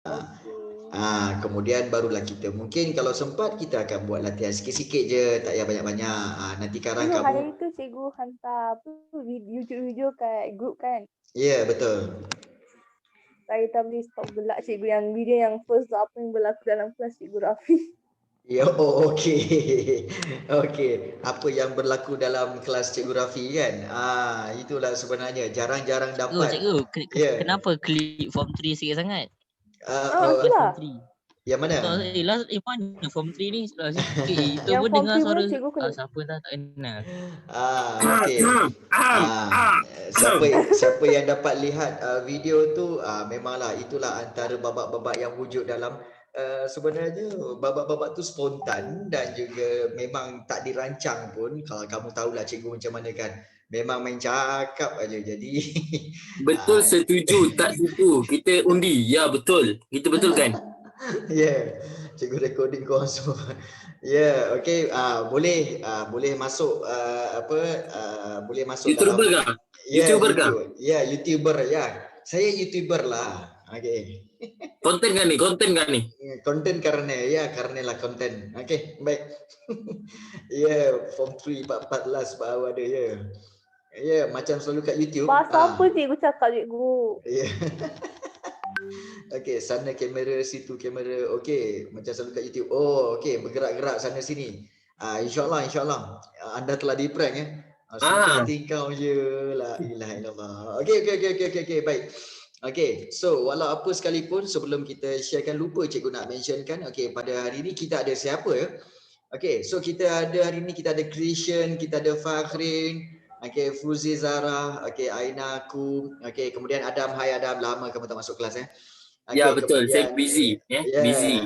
Okey. Kemudian barulah kita mungkin kalau sempat kita akan buat latihan sikit-sikit je, tak payah banyak-banyak. Nanti sekarang Dulu kamu, hari itu cikgu hantar apa video-video kat grup kan. ya betul. Saya tak boleh stop gelak cikgu yang video yang first apa yang berlaku dalam kelas cikgu Rafi. Ya, oh okey. Okey, apa yang berlaku dalam kelas Cikgu Rafi kan? Itulah sebenarnya jarang-jarang dapat. Cikgu, Ya. kenapa klik form 3 sikit sangat? Itulah. Form 3. Yang mana? Tak, last mana form 3 ni setelah sikit. Itu Yang pun form dengar 3 suara mana cikgu kena. siapa dah tak kenal. Okey. Siapa yang dapat lihat video tu, memanglah itulah antara babak-babak yang wujud dalam sebenarnya babak-babak tu spontan dan juga memang tak dirancang pun. Kalau kamu tahulah cikgu macam mana kan, memang main cakap aja. Jadi betul, setuju tak setuju kita undi. Ya betul, kita betulkan. ya, cikgu recording kau semua. Ya, okey. Boleh masuk boleh masuk YouTuber dalam. kah? Ya, YouTuber kah? YouTube. Ya, YouTuber ya. Saya YouTuber lah. Okey. Konten kan ni? Konten karenalah konten. Okey, baik. Ya, form 3 14 baru ada ya. Ya, macam selalu kat YouTube. Bahasa apa cikgu cakap cikgu? Ya. Okey, sana kamera, situ kamera. Okey, macam selalu kat YouTube. Oh, okey, bergerak-gerak sana sini. InsyaAllah. Anda telah di-prank ya. Suka hati kau je. La ilaha illallah. Okey, baik. Okey, so walau apa sekalipun sebelum kita sharekan, lupa cikgu nak mentionkan. Okey, pada hari ini kita ada siapa ya? Okey, so kita ada hari ini kita ada Christian, kita ada Fakhrin, okey, Fuzi Zara, okey, Aina, aku, okey, kemudian Adam. Hai Adam, lama kamu tak masuk kelas Ya Okey, betul, saya kemudian busy. Busy.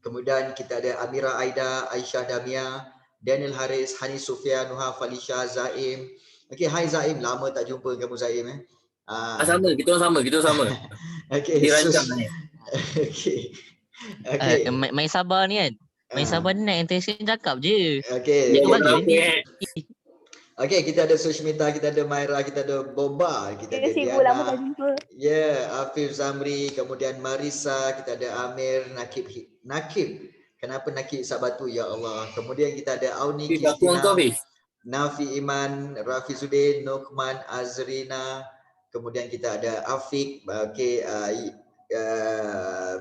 Kemudian kita ada Amira Aida, Aisyah Damia, Daniel Haris, Hani Sufyan, Nuha Falisha, Zaim. Okey, hai Zaim, lama tak jumpa kamu Zaim Sama, kita orang sama. Okey, dirancang ni. Okey. Main sabar ni kan. Main sabar ni nak intention cakap je. Okey. Bagi. Okey, kita ada Sushmita, kita ada Maira, kita ada Boba, kita ada Cikgu Diana. lama tak jumpa. Ya, Afif Zamri, kemudian Marisa, kita ada Amir, Nakib. Kenapa Nakib Sabatu ya Allah. Kemudian kita ada Auni Kristina, Nafi Iman, Rafi Sudin, Nukman, Azrina. Kemudian kita ada Afiq, okey,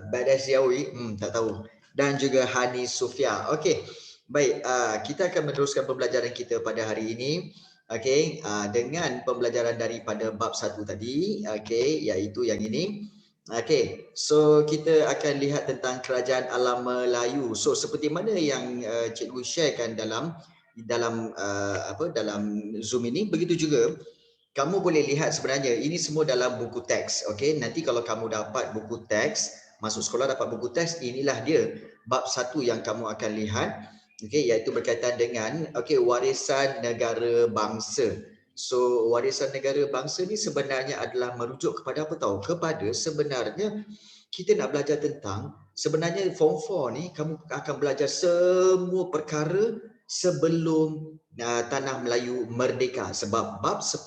Badas Yawi, tak tahu. Dan juga Hani Sufia. Okey. Baik, kita akan meneruskan pembelajaran kita pada hari ini. Okey, dengan pembelajaran daripada bab 1 tadi, okey, iaitu yang ini. Okey, so kita akan lihat tentang kerajaan alam Melayu. So seperti mana yang cikgu sharekan dalam Zoom ini, begitu juga kamu boleh lihat sebenarnya ini semua dalam buku teks. Okey, nanti kalau kamu dapat buku teks, masuk sekolah dapat buku teks, inilah dia bab 1 yang kamu akan lihat. Okey, iaitu berkaitan dengan warisan negara bangsa. So warisan negara bangsa ni sebenarnya adalah merujuk kepada apa tahu? Kepada sebenarnya kita nak belajar tentang sebenarnya form 4 ni kamu akan belajar semua perkara sebelum tanah Melayu merdeka, sebab bab 10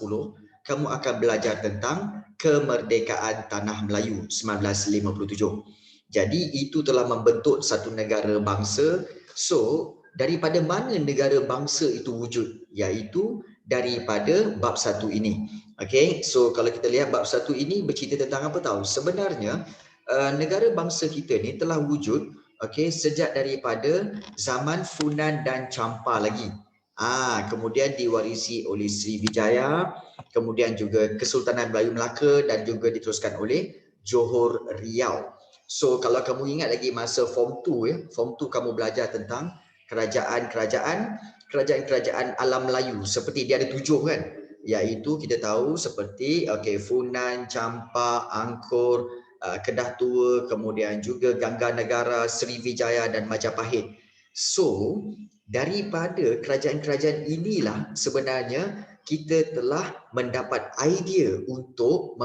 kamu akan belajar tentang kemerdekaan tanah Melayu 1957. Jadi itu telah membentuk satu negara bangsa. So daripada mana negara bangsa itu wujud? Iaitu daripada bab 1 ini. Okey, so kalau kita lihat bab 1 ini bercerita tentang apa tahu? Sebenarnya negara bangsa kita ni telah wujud sejak daripada zaman Funan dan Champa lagi. Kemudian diwarisi oleh Sriwijaya, kemudian juga Kesultanan Melayu Melaka dan juga diteruskan oleh Johor Riau. So kalau kamu ingat lagi masa form 2 ya, form 2 kamu belajar tentang kerajaan-kerajaan alam Melayu, seperti dia ada 7 kan, iaitu kita tahu seperti Funan, Champa, Angkor, Kedah Tua, kemudian juga Gangganegara, Sriwijaya dan Majapahit. So daripada kerajaan-kerajaan inilah sebenarnya kita telah mendapat idea untuk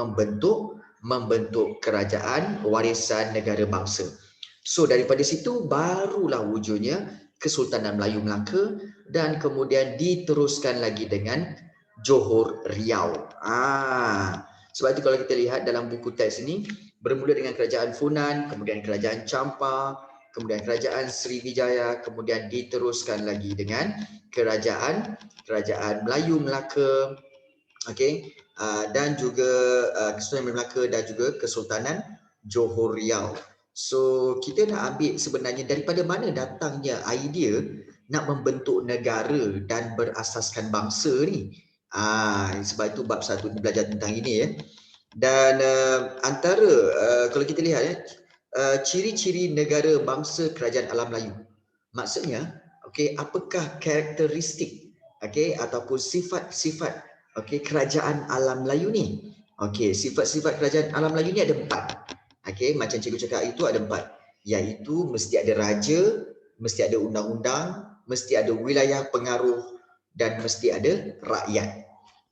membentuk kerajaan warisan negara bangsa. So daripada situ barulah wujudnya Kesultanan Melayu Melaka dan kemudian diteruskan lagi dengan Johor Riau. Sebab itu kalau kita lihat dalam buku teks ini, Bermula dengan kerajaan Funan, kemudian kerajaan Champa, kemudian kerajaan Sriwijaya, kemudian diteruskan lagi dengan kerajaan Melayu Melaka, okey, dan juga Kesultanan Melaka dan juga Kesultanan Johor Riau. So kita nak ambil sebenarnya daripada mana datangnya idea nak membentuk negara dan berasaskan bangsa ni. Sebab itu bab 1 belajar tentang ini ya. Dan antara kalau kita lihat ciri-ciri negara bangsa kerajaan alam Melayu. Maksudnya, okey, apakah karakteristik ataupun sifat-sifat kerajaan alam Melayu ni? Okey, sifat-sifat kerajaan alam Melayu ni ada 4. Okey, macam cikgu cakap itu ada 4. Iaitu mesti ada raja, mesti ada undang-undang, mesti ada wilayah pengaruh dan mesti ada rakyat.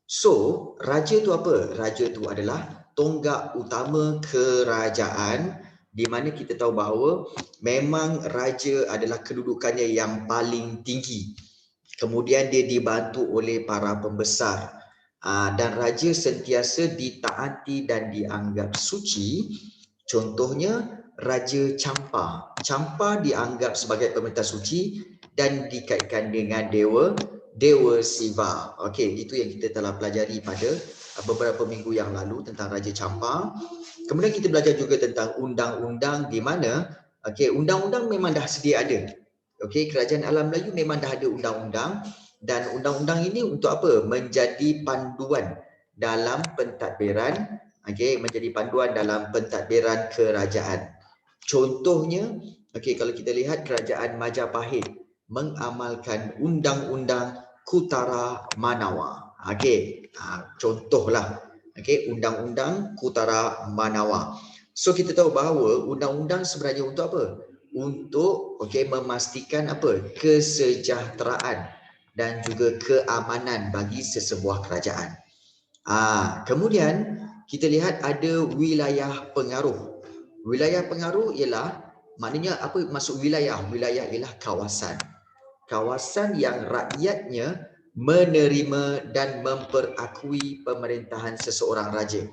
So, raja tu apa? Raja tu adalah tonggak utama kerajaan, di mana kita tahu bahawa memang raja adalah kedudukannya yang paling tinggi. Kemudian dia dibantu oleh para pembesar. Dan raja sentiasa ditaati dan dianggap suci. Contohnya Raja Champa. Champa dianggap sebagai pemerintah suci dan dikaitkan dengan Dewa Siva. Okey, itu yang kita telah pelajari pada beberapa minggu yang lalu tentang Raja Champa. Kemudian kita belajar juga tentang undang-undang, di mana undang-undang memang dah sedia ada. Okey, kerajaan alam Melayu memang dah ada undang-undang, dan undang-undang ini untuk apa? Menjadi panduan dalam pentadbiran, menjadi panduan dalam pentadbiran kerajaan. Contohnya, kalau kita lihat kerajaan Majapahit mengamalkan undang-undang Kutara Manawa. Contohlah, undang-undang Kutara Manawa. So kita tahu bahawa undang-undang sebenarnya untuk apa? Untuk memastikan apa? Kesejahteraan dan juga keamanan bagi sesebuah kerajaan. Kemudian kita lihat ada wilayah pengaruh. Wilayah pengaruh ialah, maknanya apa maksud wilayah? Wilayah ialah kawasan. Kawasan yang rakyatnya menerima dan memperakui pemerintahan seseorang raja.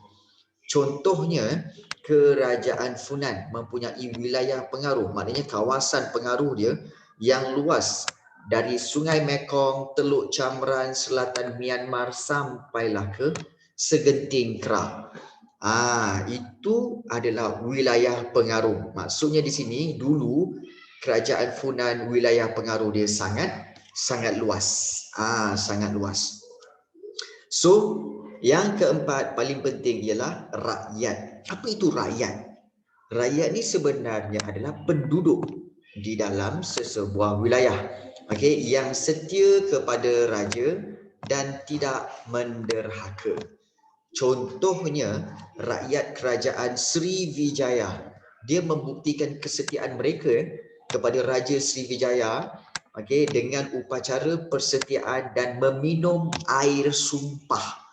Contohnya, kerajaan Funan mempunyai wilayah pengaruh, maknanya kawasan pengaruh dia yang luas dari Sungai Mekong, Teluk Chamran, selatan Myanmar sampailah ke Segenting Kra. Itu adalah wilayah pengaruh. Maksudnya di sini dulu kerajaan Funan wilayah pengaruh dia sangat luas. Sangat luas. So, yang keempat paling penting ialah rakyat. Apa itu rakyat? Rakyat ni sebenarnya adalah penduduk di dalam sesebuah wilayah. Yang setia kepada raja dan tidak menderhaka. Contohnya, rakyat kerajaan Sriwijaya, dia membuktikan kesetiaan mereka kepada Raja Sriwijaya dengan upacara persetiaan dan meminum air sumpah.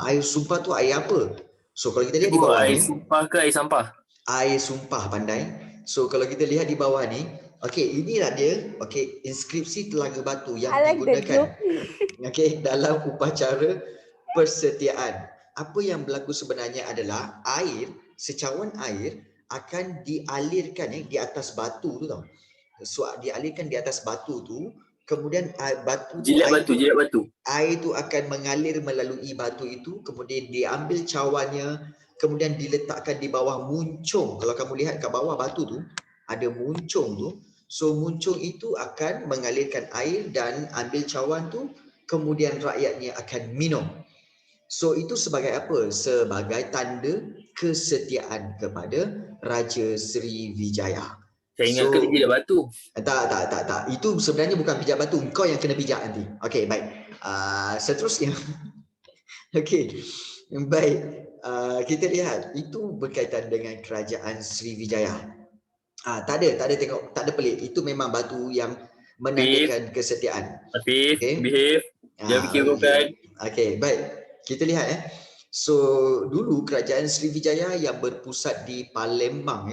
Air sumpah tu air apa? So kalau kita lihat di bawah air ni, sumpah ke air sampah? Air sumpah, pandai. So kalau kita lihat di bawah ni, inilah dia, inskripsi Telaga Batu yang digunakan dalam upacara persetiaan. Apa yang berlaku sebenarnya adalah air, secawan air akan dialirkan di atas batu tu tau. So dialirkan di atas batu tu, kemudian batu tu, jilat batu. Air tu akan mengalir melalui batu itu, kemudian diambil cawannya, kemudian diletakkan di bawah muncung. Kalau kamu lihat kat bawah batu tu ada muncung tu. So muncung itu akan mengalirkan air dan ambil cawan tu, kemudian rakyatnya akan minum. So itu sebagai apa? Sebagai tanda kesetiaan kepada Raja Sriwijaya. Saya ingatkan dia jilat batu. Tak. Itu sebenarnya bukan pijak batu. Kau yang kena pijak nanti. Baik. Seterusnya. Baik. Kita lihat. Itu berkaitan dengan kerajaan Sriwijaya. Tak ada tengok. Tak ada pelik. Itu memang batu yang menandakan kesetiaan. Behave. Jangan fikir bukan. Baik. Kita lihat So dulu kerajaan Sriwijaya yang berpusat di Palembang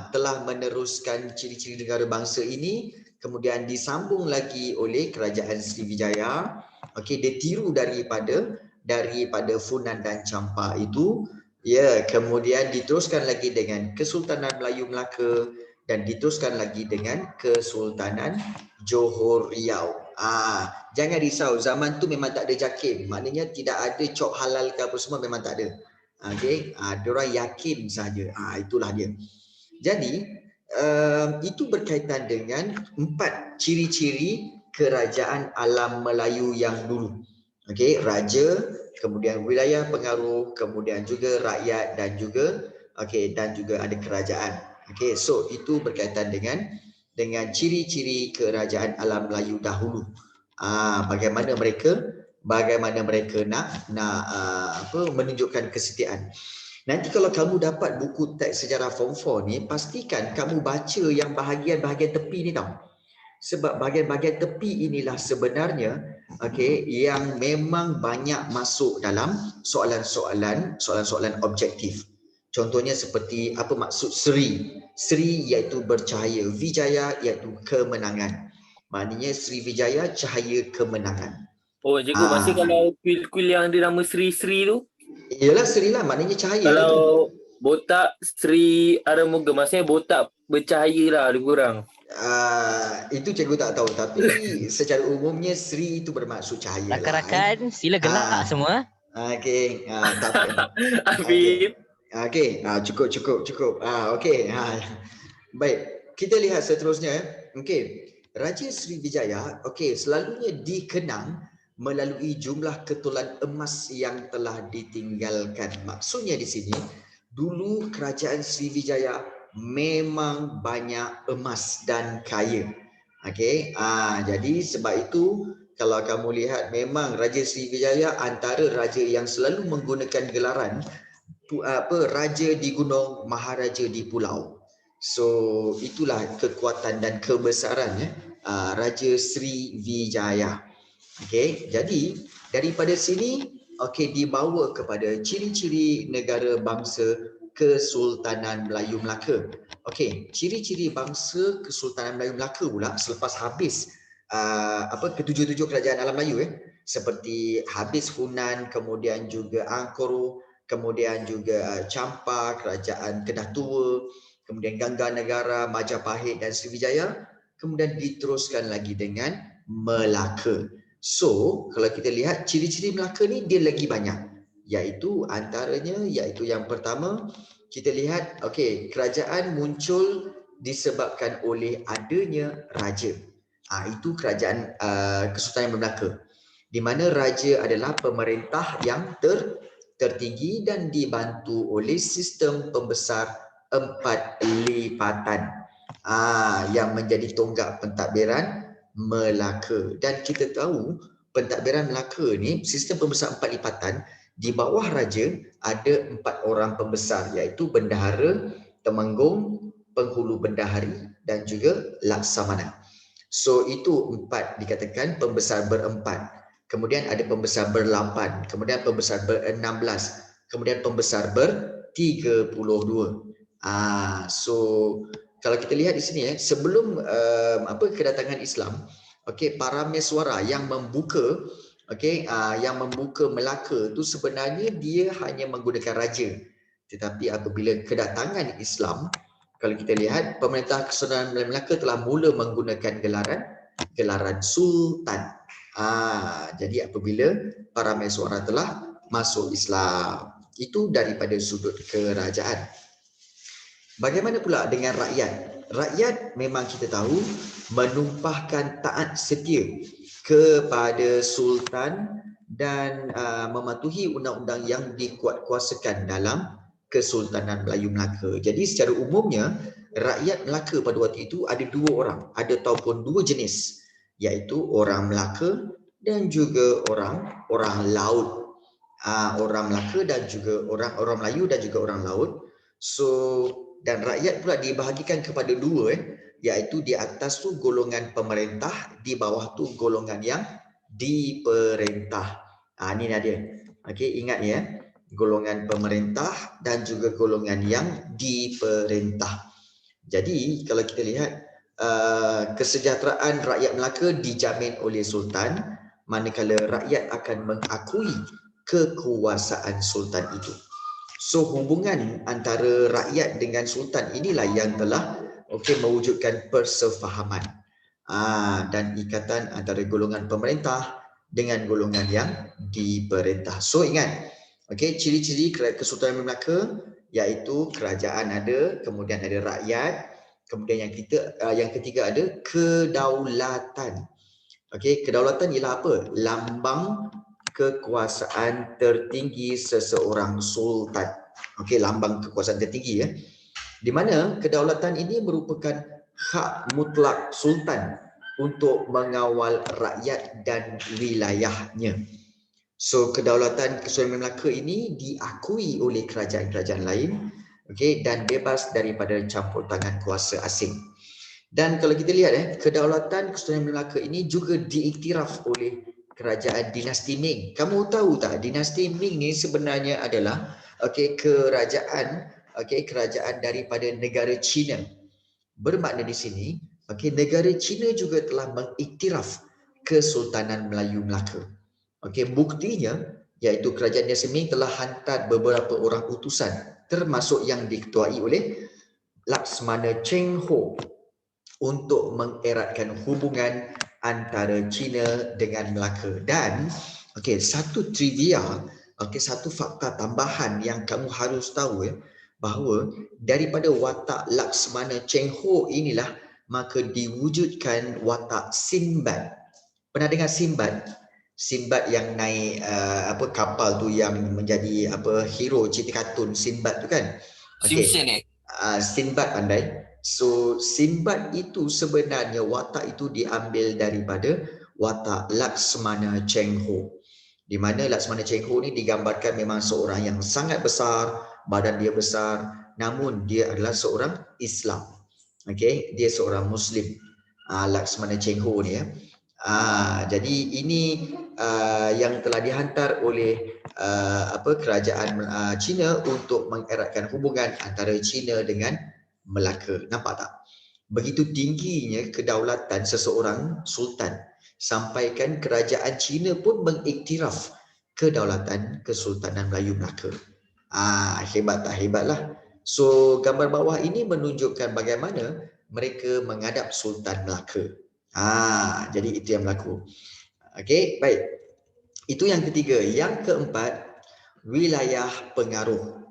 telah meneruskan ciri-ciri negara bangsa ini, kemudian disambung lagi oleh kerajaan Sriwijaya. Dia tiru daripada Funan dan Champa itu. Ya, kemudian diteruskan lagi dengan Kesultanan Melayu Melaka dan diteruskan lagi dengan Kesultanan Johor Riau. Jangan risau, zaman tu memang tak ada JAKIM. Maknanya tidak ada cop halal ke apa semua, memang tak ada. Okey, diorang yakin saja. Itulah dia. Jadi, itu berkaitan dengan 4 ciri-ciri kerajaan alam Melayu yang dulu. Okey, raja, kemudian wilayah pengaruh, kemudian juga rakyat dan juga dan juga ada kerajaan. Okey, so itu berkaitan dengan ciri-ciri kerajaan alam Melayu dahulu. Bagaimana mereka nak menunjukkan kesetiaan. Nanti kalau kamu dapat buku teks sejarah form 4 ni, pastikan kamu baca yang bahagian-bahagian tepi ni tau. Sebab bahagian-bahagian tepi inilah sebenarnya yang memang banyak masuk dalam soalan-soalan objektif. Contohnya seperti apa maksud Sri? Sri iaitu bercahaya, Vijaya iaitu kemenangan. Maknanya Sri Vijaya cahaya kemenangan. Oh, cikgu masih kalau kuil yang ada nama Sri tu? Iyalah Sri lah, maknanya cahaya. Kalau botak Sri Aramoga, maksudnya botak bercahaya lah lebih kurang. Itu cikgu tak tahu, tapi secara umumnya Sri itu bermaksud cahaya. Rakan-rakan, sila gelak semua. Okey, tak apa. Afif. Okey, cukup. Okey. Baik, kita lihat seterusnya. Okey, Raja Sriwijaya selalunya dikenang melalui jumlah ketulan emas yang telah ditinggalkan. Maksudnya di sini, dulu kerajaan Sriwijaya memang banyak emas dan kaya. Jadi sebab itu kalau kamu lihat memang Raja Sriwijaya antara raja yang selalu menggunakan gelaran raja di gunung, maharaja di pulau. So itulah kekuatan dan kebesarannya Raja Sriwijaya. Jadi daripada sini dibawa kepada ciri-ciri negara bangsa Kesultanan Melayu Melaka. Ciri-ciri bangsa Kesultanan Melayu Melaka pula selepas habis ketujuh-tujuh kerajaan alam Melayu seperti habis Hunan, kemudian juga Angkor, kemudian juga Champa, kerajaan Kedah Tua, kemudian Gangga Negara, Majapahit dan Sriwijaya, kemudian diteruskan lagi dengan Melaka. So, kalau kita lihat ciri-ciri Melaka ni dia lagi banyak. Iaitu antaranya yang pertama kita lihat kerajaan muncul disebabkan oleh adanya raja. Itu kerajaan Kesultanan Melaka. Di mana raja adalah pemerintah yang tertinggi dan dibantu oleh sistem pembesar 4 lipatan yang menjadi tonggak pentadbiran Melaka. Dan kita tahu pentadbiran Melaka ni sistem pembesar 4 lipatan, di bawah raja ada 4 orang pembesar iaitu bendahara, temenggung, penghulu bendahari dan juga laksamana. So itu 4 dikatakan pembesar berempat. Kemudian ada pembesar ber-8, kemudian pembesar ber-16, kemudian pembesar ber-32. So kalau kita lihat di sini sebelum kedatangan Islam, para Meswara yang membuka Melaka tu sebenarnya dia hanya menggunakan raja. Tetapi apabila kedatangan Islam, kalau kita lihat pemerintah Kesultanan Melaka telah mula menggunakan gelaran sultan. Jadi apabila para Meswara telah masuk Islam, itu daripada sudut kerajaan. Bagaimana pula dengan rakyat? Rakyat memang kita tahu menumpahkan taat setia kepada sultan dan mematuhi undang-undang yang dikuatkuasakan dalam Kesultanan Melayu Melaka. Jadi secara umumnya rakyat Melaka pada waktu itu ada 2 orang, ada ataupun 2 jenis, iaitu orang Melaka dan juga orang laut. Orang Melaka dan juga orang Melayu dan juga orang laut. So dan rakyat pula dibahagikan kepada 2 iaitu di atas tu golongan pemerintah, di bawah tu golongan yang diperintah. Ni dia. Ingat ya. Golongan pemerintah dan juga golongan yang diperintah. Jadi kalau kita lihat kesejahteraan rakyat Melaka dijamin oleh sultan, manakala rakyat akan mengakui kekuasaan sultan itu. So hubungan antara rakyat dengan sultan inilah yang telah mewujudkan persefahaman dan ikatan antara golongan pemerintah dengan golongan yang diperintah. So ingat, ciri-ciri Kesultanan Melaka iaitu kerajaan ada, kemudian ada rakyat, kemudian yang ketiga ada kedaulatan. Kedaulatan ialah apa? Lambang kekuasaan tertinggi seseorang sultan. Lambang kekuasaan tertinggi ya. Di mana kedaulatan ini merupakan hak mutlak sultan untuk mengawal rakyat dan wilayahnya. So kedaulatan Kesultanan Melaka ini diakui oleh kerajaan-kerajaan lain, dan bebas daripada campur tangan kuasa asing. Dan kalau kita lihat kedaulatan Kesultanan Melaka ini juga diiktiraf oleh kerajaan dinasti Ming. Kamu tahu tak, dinasti Ming ni sebenarnya adalah kerajaan daripada negara China. Bermakna di sini negara China juga telah mengiktiraf Kesultanan Melayu Melaka. Buktinya iaitu kerajaan dinasti Ming telah hantar beberapa orang utusan termasuk yang diketuai oleh Laksmana Cheng Ho untuk mengeratkan hubungan antara China dengan Melaka. Dan satu trivia, satu fakta tambahan yang kamu harus tahu bahawa daripada watak Laksmana Cheng Ho inilah maka diwujudkan watak Sinbad. Pernah dengar Sinbad? Sinbad yang naik kapal tu yang menjadi hero cerita kartun Sinbad tu kan? Simpson Sinbad pandai. So Sinbad itu sebenarnya watak itu diambil daripada watak Laksmana Cheng Ho. Di mana Laksmana Cheng Ho ni digambarkan memang seorang yang sangat besar, badan dia besar, namun dia adalah seorang Islam. Dia seorang Muslim. Laksmana Cheng Ho ni ya. Jadi ini yang telah dihantar oleh kerajaan China untuk mengeratkan hubungan antara China dengan Melaka. Nampak tak? Begitu tingginya kedaulatan seseorang sultan sampaikan kerajaan China pun mengiktiraf kedaulatan Kesultanan Melayu Melaka. Hebat tak? Hebatlah. So gambar bawah ini menunjukkan bagaimana mereka menghadap Sultan Melaka. Jadi itu yang berlaku. Baik. Itu yang ketiga. Yang keempat, wilayah pengaruh.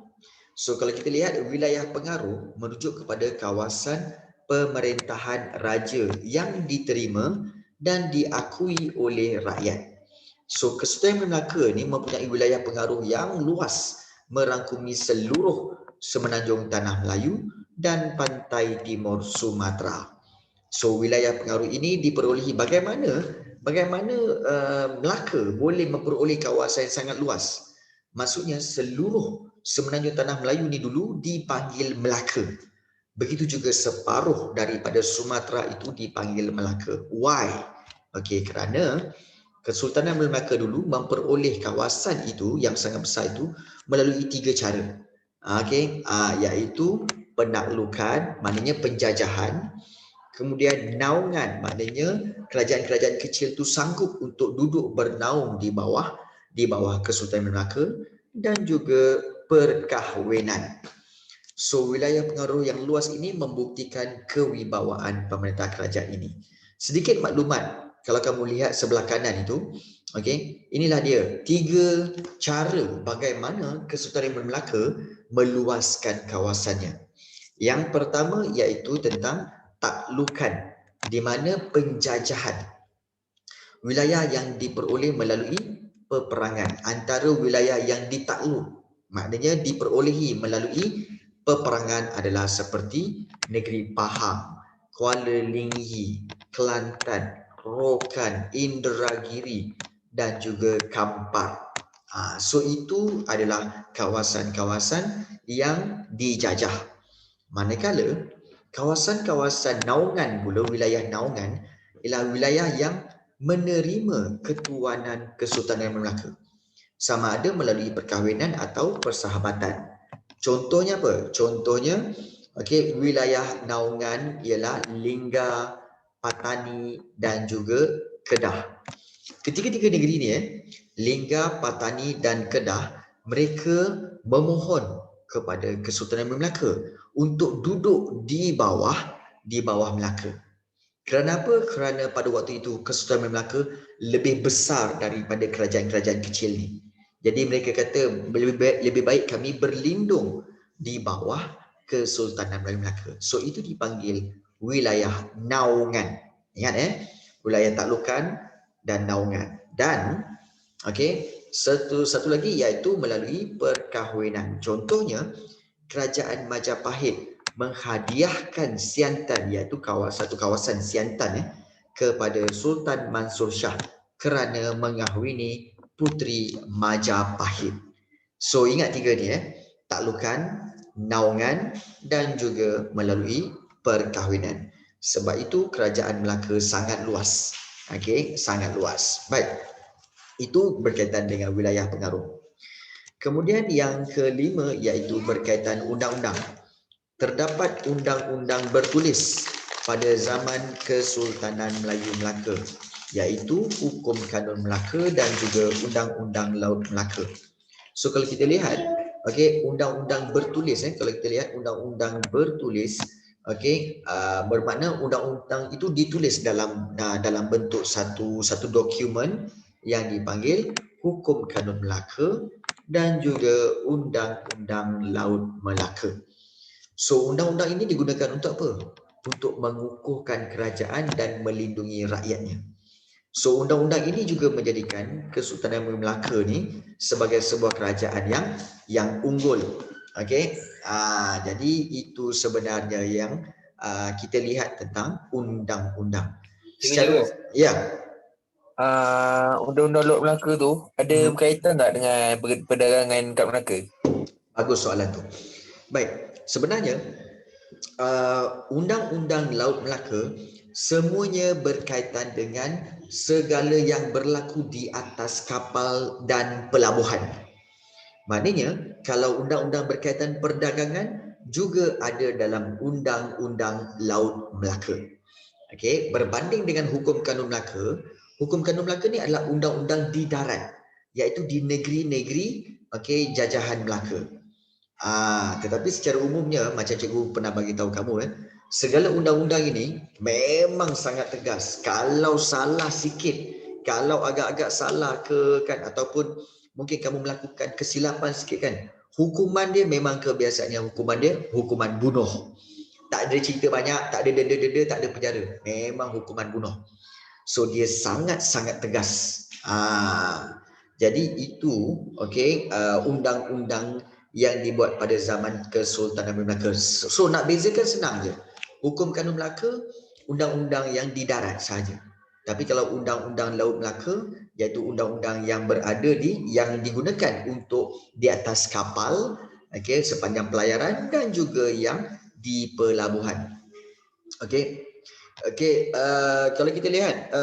So kalau kita lihat wilayah pengaruh merujuk kepada kawasan pemerintahan raja yang diterima dan diakui oleh rakyat. So Kesultanan Melaka ni mempunyai wilayah pengaruh yang luas, merangkumi seluruh semenanjung Tanah Melayu dan pantai timur Sumatera. So wilayah pengaruh ini diperolehi bagaimana Melaka boleh memperoleh kawasan yang sangat luas. Maksudnya seluruh semenanjung Tanah Melayu ni dulu dipanggil Melaka. Begitu juga separuh daripada Sumatera itu dipanggil Melaka. Why? Kerana Kesultanan Melaka dulu memperoleh kawasan itu yang sangat besar itu melalui 3 cara. Iaitu penaklukan, maknanya penjajahan. Kemudian naungan, maknanya kerajaan-kerajaan kecil itu sanggup untuk duduk bernaung di bawah Kesultanan Melaka, dan juga perkahwinan. So wilayah pengaruh yang luas ini membuktikan kewibawaan pemerintah kerajaan ini. Sedikit maklumat, kalau kamu lihat sebelah kanan itu, inilah dia 3 cara bagaimana Kesultanan Melaka meluaskan kawasannya. Yang pertama iaitu tentang taklukan, di mana penjajahan. Wilayah yang diperoleh melalui peperangan antara wilayah yang ditakluk, maknanya diperolehi melalui peperangan adalah seperti negeri Pahang, Kuala Linggi, Kelantan, Rokan, Inderagiri dan juga Kampar. So itu adalah kawasan-kawasan yang dijajah. Manakala kawasan-kawasan naungan pula, wilayah naungan ialah wilayah yang menerima ketuanan Kesultanan Melaka, sama ada melalui perkahwinan atau persahabatan. Contohnya apa? Contohnya wilayah naungan ialah Lingga, Patani dan juga Kedah. Ketiga-tiga negeri ni Lingga, Patani dan Kedah, mereka memohon kepada Kesultanan Melaka untuk duduk di bawah Melaka. Kerana apa? Kerana pada waktu itu Kesultanan Melaka lebih besar daripada kerajaan-kerajaan kecil ni. Jadi mereka kata lebih baik kami berlindung di bawah Kesultanan Melaka. So itu dipanggil wilayah naungan. Ingat wilayah taklukan dan naungan. Dan satu lagi iaitu melalui perkahwinan. Contohnya kerajaan Majapahit menghadiahkan Siantan, iaitu satu kawasan Siantan kepada Sultan Mansur Shah kerana mengahwini puteri Majapahit. So ingat tiga ni taklukan, naungan dan juga melalui perkahwinan. Sebab itu kerajaan Melaka sangat luas. Sangat luas. Baik. Itu berkaitan dengan wilayah pengaruh. Kemudian yang kelima iaitu berkaitan undang-undang. Terdapat undang-undang bertulis pada zaman Kesultanan Melayu Melaka, iaitu Hukum Kanun Melaka dan juga Undang-Undang Laut Melaka. So kalau kita lihat, undang-undang bertulis, kalau kita lihat undang-undang bertulis, bermakna undang-undang itu ditulis dalam bentuk satu dokumen yang dipanggil Hukum Kanun Melaka dan juga Undang-Undang Laut Melaka. So undang-undang ini digunakan untuk apa? Untuk mengukuhkan kerajaan dan melindungi rakyatnya. So undang-undang ini juga menjadikan Kesultanan Melaka ni sebagai sebuah kerajaan yang unggul. Jadi itu sebenarnya yang kita lihat tentang undang-undang. Secara Undang-undang Laut Melaka tu ada berkaitan tak dengan perdagangan kat Melaka? Bagus soalan tu. Baik. Sebenarnya Undang-Undang Laut Melaka semuanya berkaitan dengan segala yang berlaku di atas kapal dan pelabuhan. Maknanya kalau undang-undang berkaitan perdagangan juga ada dalam Undang-Undang Laut Melaka. Berbanding dengan Hukum Kanun Melaka, Hukum Kanun Melaka ni adalah undang-undang di darat, iaitu di negeri-negeri jajahan Melaka. Tetapi secara umumnya macam cikgu pernah bagi tahu kamu segala undang-undang ini memang sangat tegas. Kalau salah sikit, kalau agak-agak salah ataupun mungkin kamu melakukan kesilapan sikit hukuman dia memang kebiasaannya hukuman bunuh. Tak ada cerita banyak, tak ada denda-denda, tak ada penjara. Memang hukuman bunuh. So dia sangat-sangat tegas. Jadi itu undang-undang yang dibuat pada zaman Kesultanan Melaka. So nak bezakan senang je. Hukum Kanun Melaka, undang-undang yang di darat sahaja. Tapi kalau Undang-Undang Laut Melaka, iaitu undang-undang yang yang digunakan untuk di atas kapal, sepanjang pelayaran dan juga yang di pelabuhan. Kalau kita lihat,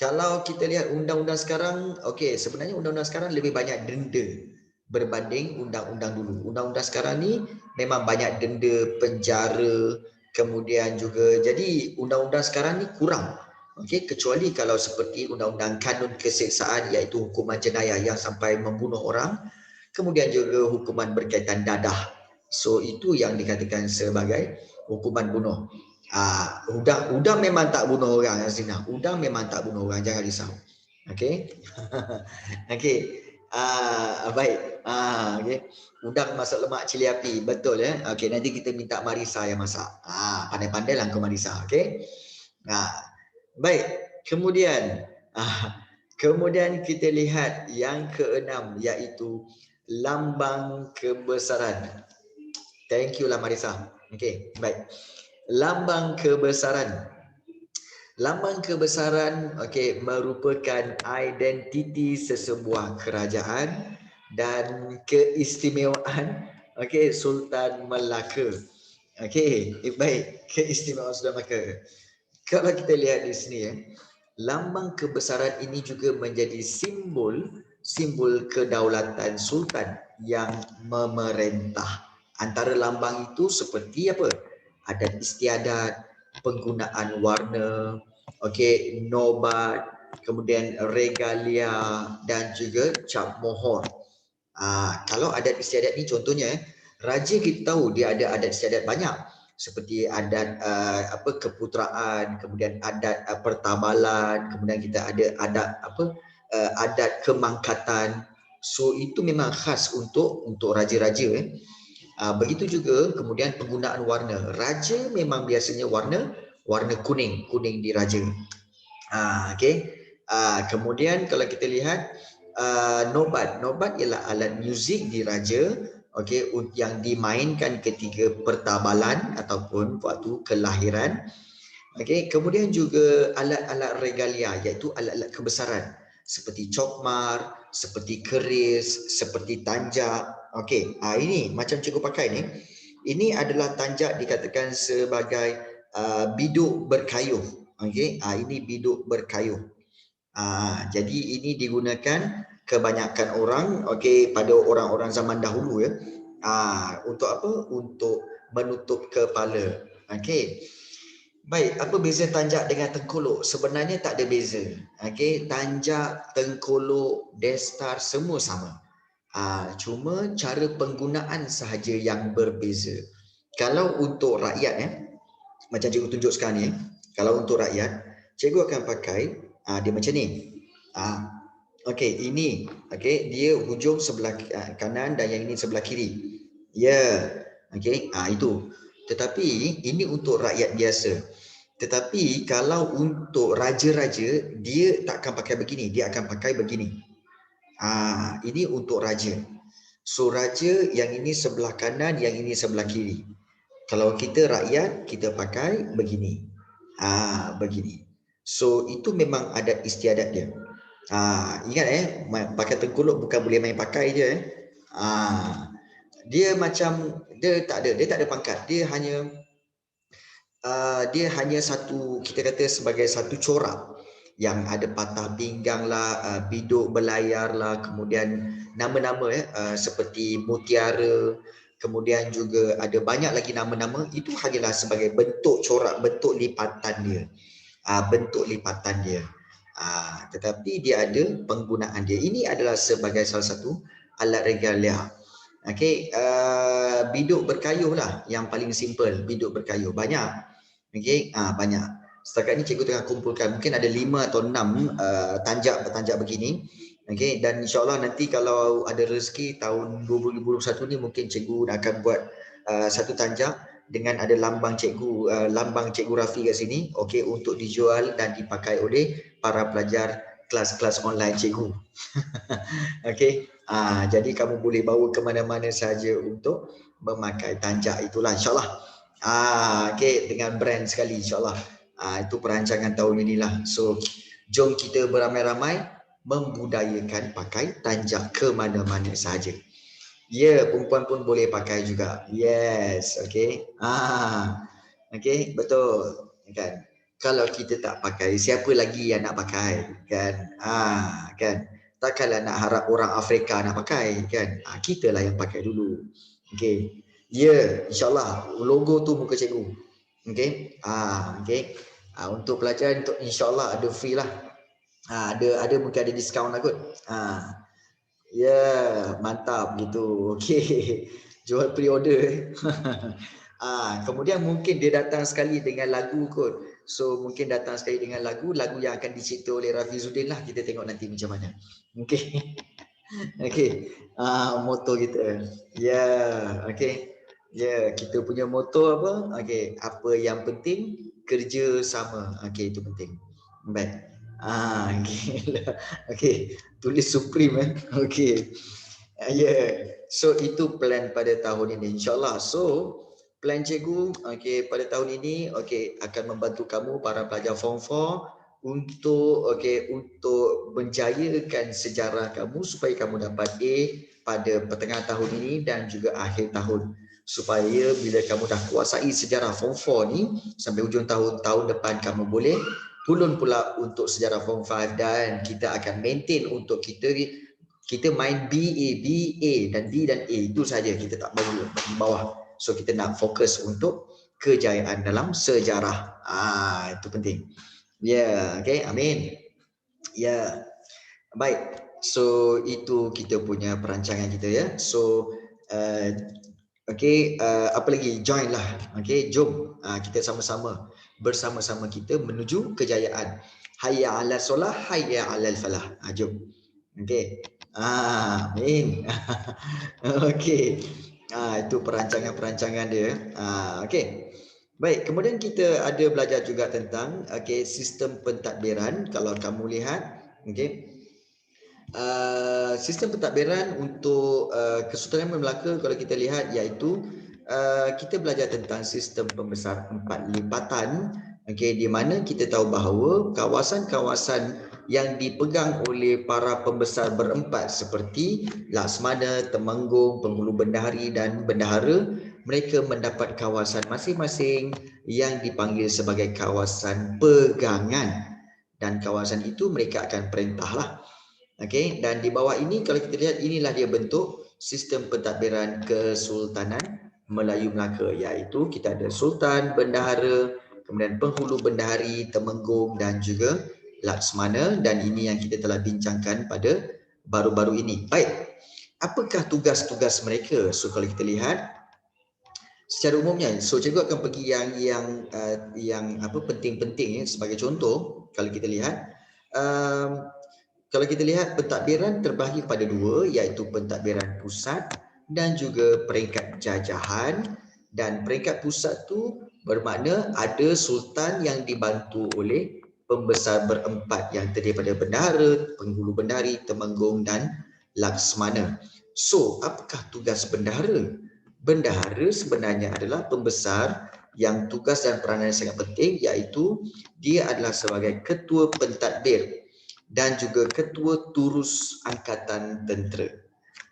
kalau kita lihat undang-undang sekarang, sebenarnya undang-undang sekarang lebih banyak denda berbanding undang-undang dulu. Undang-undang sekarang ni memang banyak denda, penjara, kemudian juga jadi undang-undang sekarang ni kurang. Kecuali kalau seperti undang-undang kanun keseksaan, iaitu hukuman jenayah yang sampai membunuh orang, kemudian juga hukuman berkaitan dadah. So itu yang dikatakan sebagai hukuman bunuh. Udang memang tak bunuh orang, Azina. Udang memang tak bunuh orang, jangan risau. Baik. Udang masak lemak cili api, betul nanti kita minta Marisa yang masak. Pandai-pandai lah kau Marisa, baik. Kemudian kita lihat yang keenam, iaitu lambang kebesaran. Thank you lah Marisa. Baik. Lambang kebesaran. Lambang kebesaran merupakan identiti sesebuah kerajaan dan keistimewaan Sultan Melaka. Baik, keistimewaan Sultan Melaka. Kalau kita lihat di sini lambang kebesaran ini juga menjadi simbol kedaulatan sultan yang memerintah. Antara lambang itu seperti apa? Adat istiadat, penggunaan warna, nobat, kemudian regalia dan juga cap mohon. Kalau adat istiadat ni contohnya, raja kita tahu dia ada adat istiadat banyak. Seperti adat keputeraan, kemudian adat pertabalan, kemudian kita ada adat adat kemangkatan. So itu memang khas untuk raja-raja. Begitu juga kemudian penggunaan warna. Raja memang biasanya warna kuning di raja. Kemudian kalau kita lihat nobat ialah alat muzik di raja, yang dimainkan ketika pertabalan ataupun waktu kelahiran. Kemudian juga alat-alat regalia, iaitu alat-alat kebesaran seperti cokmar, seperti keris, seperti tanjak. Ini macam cikgu pakai ni. Ini adalah tanjak dikatakan sebagai biduk berkayuh. Ini biduk berkayuh. Jadi ini digunakan kebanyakan orang pada orang-orang zaman dahulu untuk apa? Untuk menutup kepala. Baik, apa beza tanjak dengan tengkolok? Sebenarnya tak ada beza. Tanjak, tengkolok, destar semua sama. Cuma cara penggunaan sahaja yang berbeza. Kalau untuk rakyat macam cikgu tunjuk sekarang ni, kalau untuk rakyat, cikgu akan pakai dia macam ni. Ini dia hujung sebelah kanan dan yang ini sebelah kiri. Itu. Tetapi ini untuk rakyat biasa. Tetapi kalau untuk raja-raja, dia takkan pakai begini, dia akan pakai begini. Ini untuk raja. So raja yang ini sebelah kanan, yang ini sebelah kiri. Kalau kita rakyat, kita pakai begini. Begini. So itu memang adat istiadat dia. Ingat pakai tengkolok bukan boleh main pakai je. Dia macam dia tak ada pangkat. Dia hanya satu, kita kata sebagai satu corak yang ada patah pinggang lah, biduk berlayar lah, kemudian nama-nama seperti mutiara, kemudian juga ada banyak lagi nama-nama. Itu hanyalah sebagai bentuk corak, bentuk lipatan dia. Tetapi dia ada penggunaan dia. Ini adalah sebagai salah satu alat regalia. Biduk berkayuh lah yang paling simple, biduk berkayuh. Banyak. Banyak. Setakat ni cikgu tengah kumpulkan, mungkin ada 5 atau 6 tanjak begini. Dan insyaAllah nanti kalau ada rezeki tahun 2021 ni, mungkin cikgu akan buat satu tanjak dengan ada lambang cikgu Rafi kat sini, untuk dijual dan dipakai oleh para pelajar kelas-kelas online cikgu. Jadi kamu boleh bawa ke mana-mana saja untuk memakai tanjak itulah, insyaAllah. Dengan brand sekali, insyaAllah. Itu perancangan tahun inilah. So jom kita beramai-ramai membudayakan pakai tanjak ke mana-mana saja. Perempuan pun boleh pakai juga. Yes, betul. Kan? Kalau kita tak pakai, siapa lagi yang nak pakai? Kan? Kan? Takkanlah nak harap orang Afrika nak pakai, kan? Kita lah yang pakai dulu. InsyaAllah logo tu muka cikgu. Untuk pelajar, untuk insyaAllah ada free lah. Ada mungkin ada diskaun lah kot. Mantap gitu. Jual pre-order. Kemudian mungkin dia datang sekali dengan lagu kot. So mungkin datang sekali dengan lagu yang akan dicipta oleh Rafizuddin lah. Kita tengok nanti macam mana. Moto kita. Kita punya moto apa? Apa yang penting, kerja sama. Itu penting. Baik. Tulis Supreme So itu plan pada tahun ini, insyaAllah. So plan cikgu pada tahun ini akan membantu kamu para pelajar Form 4 untuk menjayakan sejarah kamu supaya kamu dapat A pada pertengahan tahun ini dan juga akhir tahun, supaya bila kamu dah kuasai sejarah Form 4 ni sampai hujung tahun depan, kamu boleh turun pula untuk sejarah Form 5 dan kita akan maintain untuk kita main BA dan B dan A itu saja, kita tak mahu bagi bawah. So kita nak fokus untuk kejayaan dalam sejarah. Itu penting. Amin. Baik. So itu kita punya perancangan kita ya. So okey, apa lagi? Join lah. Okey, jom kita sama-sama bersama-sama kita menuju kejayaan. Hayya 'alal solah, hayya 'alal falah. Jom. Okey. Amin. Okey. Itu perancangan-perancangan dia. Okey. Baik, kemudian kita ada belajar juga tentang sistem pentadbiran. Kalau kamu lihat, okey. Sistem pentadbiran untuk Kesultanan Melaka kalau kita lihat iaitu kita belajar tentang sistem pembesar 4 lipatan, di mana kita tahu bahawa kawasan-kawasan yang dipegang oleh para pembesar berempat seperti Laksmana, Temenggung, Penghulu Bendahari dan Bendahara, mereka mendapat kawasan masing-masing yang dipanggil sebagai kawasan pegangan, dan kawasan itu mereka akan perintahlah. Okey, dan di bawah ini kalau kita lihat, inilah dia bentuk sistem pentadbiran Kesultanan Melayu Melaka, iaitu kita ada Sultan, Bendahara, kemudian Penghulu Bendahari, Temenggung dan juga Laksmana, dan ini yang kita telah bincangkan pada baru-baru ini. Baik, apakah tugas-tugas mereka? So kalau kita lihat secara umumnya, so cikgu akan pergi yang penting-penting sebagai contoh. Kalau kita lihat kalau kita lihat pentadbiran terbahagi kepada dua, iaitu pentadbiran pusat dan juga peringkat jajahan. Dan peringkat pusat tu bermakna ada sultan yang dibantu oleh pembesar berempat yang terdiri daripada Bendahara, Penghulu Bendahari, Temenggung dan Laksmana. So, apakah tugas bendahara? Bendahara sebenarnya adalah pembesar yang tugas dan peranan sangat penting, iaitu dia adalah sebagai ketua pentadbir dan juga ketua turus angkatan tentera.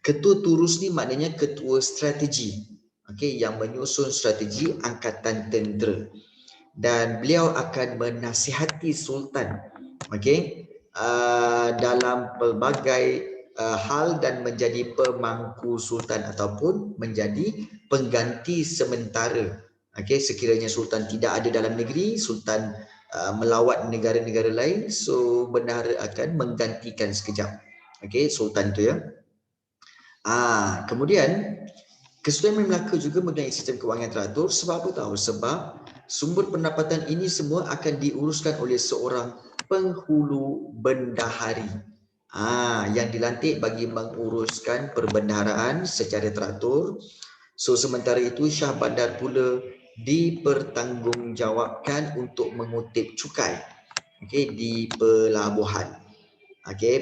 Ketua turus ni maknanya ketua strategi, yang menyusun strategi angkatan tentera, dan beliau akan menasihati sultan dalam pelbagai hal dan menjadi pemangku sultan ataupun menjadi pengganti sementara. Sekiranya sultan tidak ada dalam negeri, sultan melawat negara-negara lain, so bendahara akan menggantikan sekejap sultan itu ya. Kemudian Kesultanan Melaka juga mempunyai sistem kewangan teratur. Sebab apa tahu? Sebab sumber pendapatan ini semua akan diuruskan oleh seorang penghulu bendahari yang dilantik bagi menguruskan perbendaharaan secara teratur. So sementara itu Syah Bandar pula dipertanggungjawabkan untuk mengutip cukai di pelabuhan.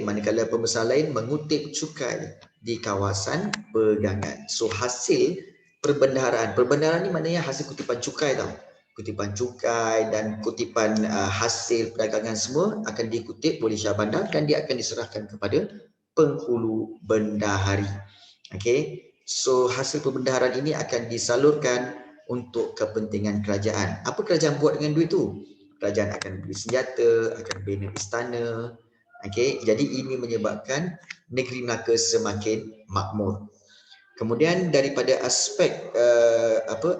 Manakala pembesar lain mengutip cukai di kawasan pegangan. So hasil perbendaharaan ni maknanya hasil kutipan cukai tau. Kutipan cukai dan kutipan hasil perdagangan semua akan dikutip oleh Syah Bandar dan dia akan diserahkan kepada penghulu bendahari. So hasil perbendaharaan ini akan disalurkan untuk kepentingan kerajaan. Apa kerajaan buat dengan duit tu? Kerajaan akan beli senjata, akan bina istana. Jadi ini menyebabkan negeri Melaka semakin makmur. Kemudian daripada aspek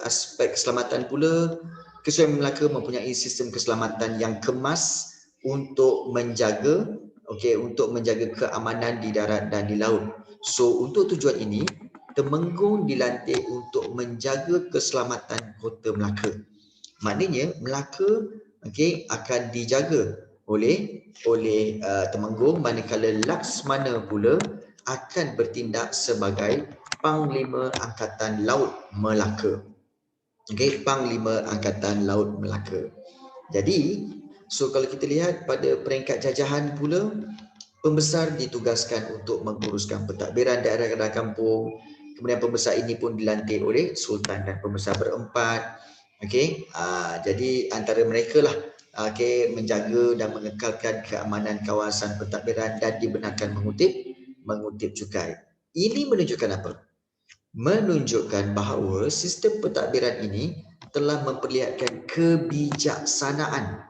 aspek keselamatan pula, Kesultanan Melaka mempunyai sistem keselamatan yang kemas untuk menjaga keamanan di darat dan di laut. So untuk tujuan ini, Temenggung dilantik untuk menjaga keselamatan kota Melaka. Maknanya Melaka akan dijaga oleh Temenggung, manakala Laksmana pula akan bertindak sebagai Panglima Angkatan Laut Melaka. Panglima Angkatan Laut Melaka. Jadi, so kalau kita lihat pada peringkat jajahan pula, pembesar ditugaskan untuk menguruskan pentadbiran daerah-daerah kampung. Kemudian pembesar ini pun dilantik oleh sultan dan pembesar berempat. Jadi antara mereka lah menjaga dan mengekalkan keamanan kawasan pentadbiran dan dibenarkan mengutip cukai. Ini menunjukkan apa? Menunjukkan bahawa sistem pentadbiran ini telah memperlihatkan kebijaksanaan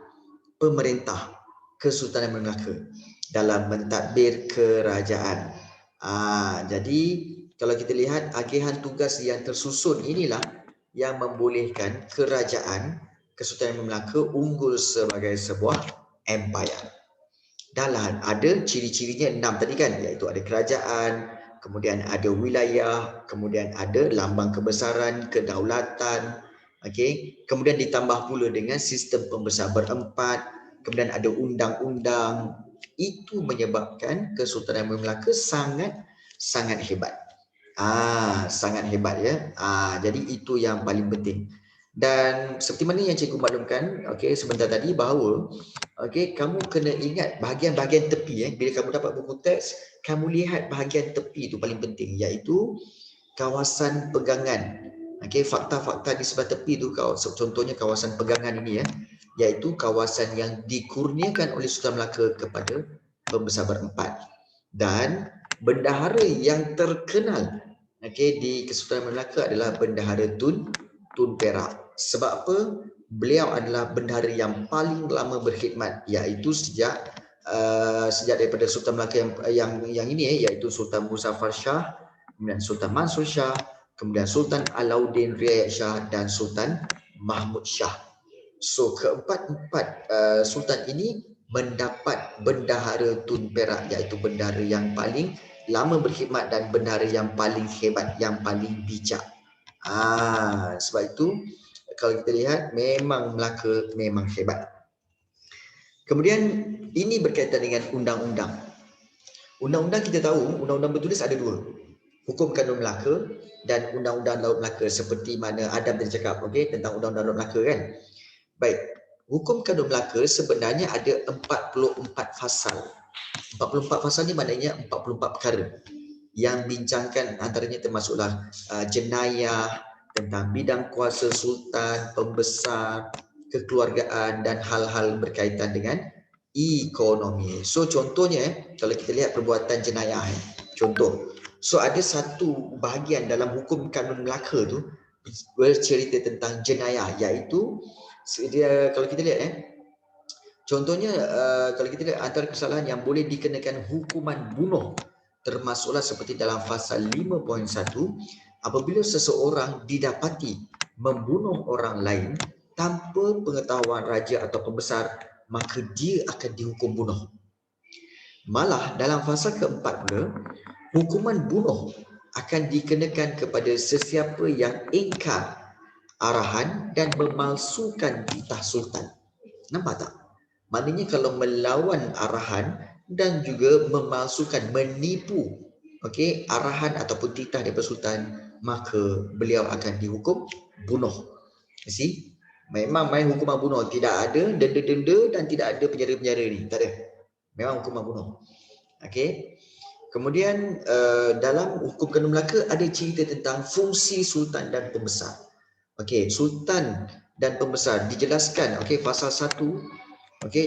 pemerintah Kesultanan Melaka dalam mentadbir kerajaan. Jadi kalau kita lihat agihan tugas yang tersusun inilah yang membolehkan kerajaan Kesultanan Melaka unggul sebagai sebuah empire. Dah lah, ada ciri-cirinya 6 tadi kan, iaitu ada kerajaan, kemudian ada wilayah, kemudian ada lambang kebesaran, kedaulatan, okey. Kemudian ditambah pula dengan sistem pembesar berempat, kemudian ada undang-undang. Itu menyebabkan Kesultanan Melaka sangat hebat. Sangat hebat ya. Jadi itu yang paling penting. Dan seperti mana yang cikgu maklumkan sebentar tadi bahawa kamu kena ingat bahagian-bahagian tepi bila kamu dapat buku teks, kamu lihat bahagian tepi itu paling penting, iaitu kawasan pegangan. Fakta-fakta di sebelah tepi itu contohnya kawasan pegangan ini iaitu kawasan yang dikurniakan oleh Sultan Melaka kepada pembesar berempat. Dan bendahara yang terkenal di Kesultanan Melaka adalah Bendahara Tun Perak. Sebab apa? Beliau adalah bendahara yang paling lama berkhidmat, iaitu sejak daripada Sultan Melaka yang ini iaitu Sultan Muzaffar Shah, kemudian Sultan Mansur Shah, kemudian Sultan Alauddin Riayat Shah dan Sultan Mahmud Shah. So keempat sultan ini mendapat bendahara Tun Perak, iaitu bendahara yang paling lama berkhidmat dan bendahara yang paling hebat, yang paling bijak. Sebab itu kalau kita lihat memang Melaka memang hebat. Kemudian ini berkaitan dengan undang-undang. Undang-undang kita tahu, undang-undang bertulis ada dua. Hukum Kanun Melaka dan Undang-Undang Laut Melaka, seperti mana Adam tadi cakap tentang Undang-Undang Laut Melaka kan. Baik, Hukum Kanun Melaka sebenarnya ada 44 fasal. 44 fasal ni maknanya 44 perkara yang bincangkan, antaranya termasuklah jenayah, tentang bidang kuasa sultan, pembesar, kekeluargaan dan hal-hal berkaitan dengan ekonomi. So contohnya kalau kita lihat perbuatan jenayah, contoh. So ada satu bahagian dalam Hukum Kanun Melaka tu bercerita tentang jenayah, iaitu dia, kalau kita lihat contohnya kalau kita lihat antara kesalahan yang boleh dikenakan hukuman bunuh termasuklah seperti dalam pasal 5.1, apabila seseorang didapati membunuh orang lain tanpa pengetahuan raja atau pembesar, maka dia akan dihukum bunuh. Malah dalam pasal keempat pula, hukuman bunuh akan dikenakan kepada sesiapa yang ingkar arahan dan memalsukan titah sultan. Nampak tak? Maknanya kalau melawan arahan dan juga memalsukan, menipu arahan ataupun titah daripada sultan, maka beliau akan dihukum bunuh. You see? Memang main hukuman bunuh, tidak ada denda-denda dan tidak ada penjara-penjara ni, tak ada. Memang hukuman bunuh. Kemudian dalam Hukum Kanun Melaka ada cerita tentang fungsi sultan dan pembesar. Sultan dan pembesar dijelaskan pasal 1.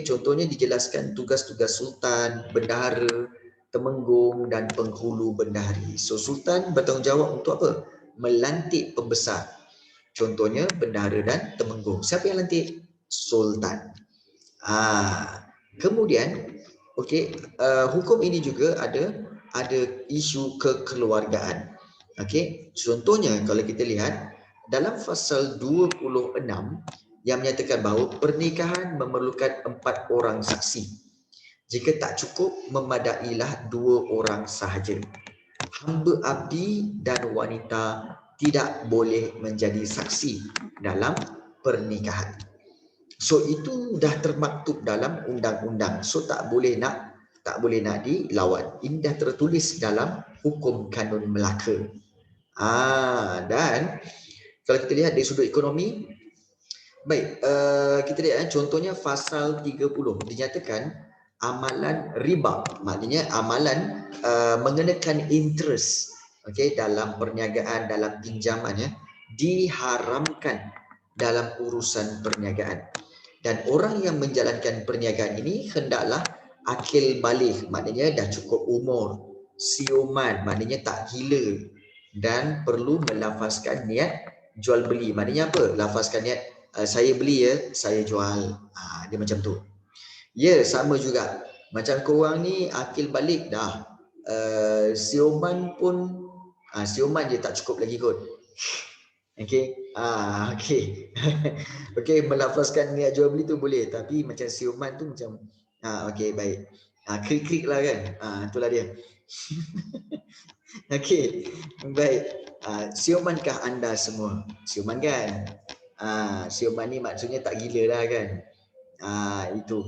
Contohnya dijelaskan tugas-tugas sultan, bendahara, temenggung dan penghulu bendahari. So sultan bertanggungjawab untuk apa? Melantik pembesar. Contohnya bendahara dan temenggung. Siapa yang lantik? Sultan. Kemudian hukum ini juga ada isu kekeluargaan. Contohnya kalau kita lihat dalam pasal 26 yang menyatakan bahawa pernikahan memerlukan 4 orang saksi. Jika tak cukup, memadailah 2 orang sahaja. Hamba abdi dan wanita tidak boleh menjadi saksi dalam pernikahan. So itu dah termaktub dalam undang-undang. So tak boleh nak dilawan. Ini dah tertulis dalam Hukum Kanun Melaka. Dan kalau kita lihat dari sudut ekonomi, baik, kita lihat contohnya pasal 30 dinyatakan amalan riba, maknanya amalan mengenakan interest dalam perniagaan, dalam pinjaman diharamkan dalam urusan perniagaan. Dan orang yang menjalankan perniagaan ini hendaklah akil baligh, maknanya dah cukup umur, siuman, maknanya tak gila, dan perlu melafazkan niat jual beli. Maknanya apa? Lafazkan niat saya beli saya jual. Dia macam tu. Sama juga. Macam korang ni akil balik dah. Siuman pun siuman je tak cukup lagi kot. Melafazkan niat jual beli tu boleh, tapi macam siuman tu macam baik. Krik-krik lah kan. Itulah dia. Okey, baik. Siumankah anda semua? Siuman kan? Siuman ni maksudnya tak gila lah kan? Itu.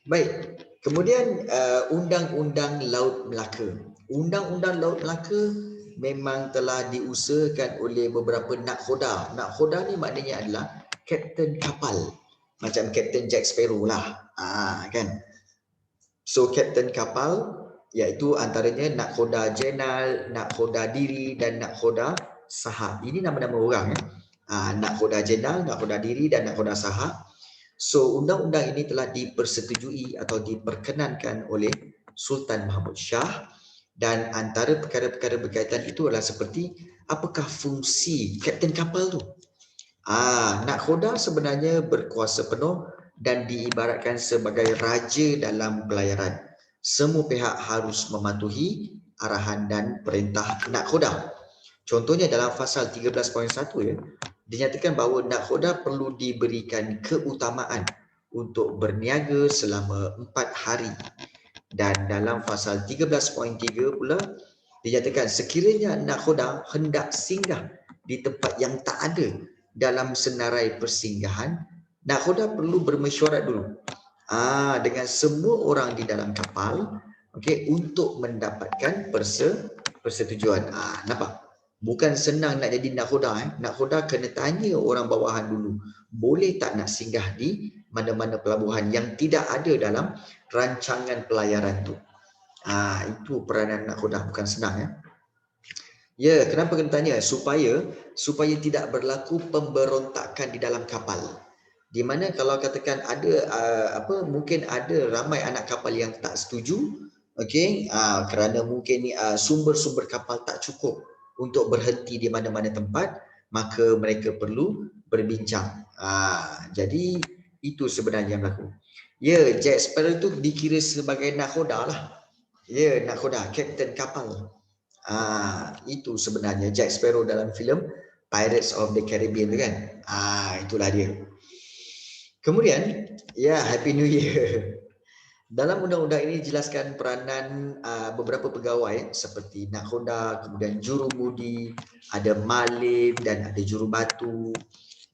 Baik. Kemudian Undang-Undang Laut Melaka. Undang-Undang Laut Melaka memang telah diusahakan oleh beberapa nakhoda. Nakhoda ni maknanya adalah kapten kapal. Macam Kapten Jack Sparrow lah. Kan? So kapten kapal iaitu antaranya nakhoda jenal, nakhoda diri dan nakhoda sahab. Ini nama-nama orang nakhoda jenal, nakhoda diri dan nakhoda sahab. So undang-undang ini telah dipersetujui atau diperkenankan oleh Sultan Mahmud Shah, dan antara perkara-perkara berkaitan itu adalah seperti apakah fungsi kapten kapal tu. Nakhoda sebenarnya berkuasa penuh dan diibaratkan sebagai raja dalam pelayaran. Semua pihak harus mematuhi arahan dan perintah nakhoda. Contohnya dalam pasal 13.1 dinyatakan bahawa nakhoda perlu diberikan keutamaan untuk berniaga selama 4 hari. Dan dalam pasal 13.3 pula dinyatakan sekiranya nakhoda hendak singgah di tempat yang tak ada dalam senarai persinggahan, nakhoda perlu bermesyuarat dulu dengan semua orang di dalam kapal, untuk mendapatkan persetujuan. Nampak? Bukan senang nak jadi nakhoda. Nakhoda kena tanya orang bawahan dulu, boleh tak nak singgah di mana-mana pelabuhan yang tidak ada dalam rancangan pelayaran tu. Itu peranan nakhoda, bukan senang. Kenapa kena tanya? Supaya tidak berlaku pemberontakan di dalam kapal. Di mana kalau katakan ada mungkin ada ramai anak kapal yang tak setuju, kerana mungkin sumber-sumber kapal tak cukup untuk berhenti di mana-mana tempat, maka mereka perlu berbincang. Jadi itu sebenarnya yang berlaku. Jack Sparrow itu dikira sebagai nakhoda lah. Nakhoda, kapten kapal. Itu sebenarnya Jack Sparrow dalam filem Pirates of the Caribbean tu kan. Itulah dia. Kemudian, Happy New Year. Dalam undang-undang ini dijelaskan peranan beberapa pegawai seperti nakhoda, kemudian jurumudi, ada malim dan ada jurubatu.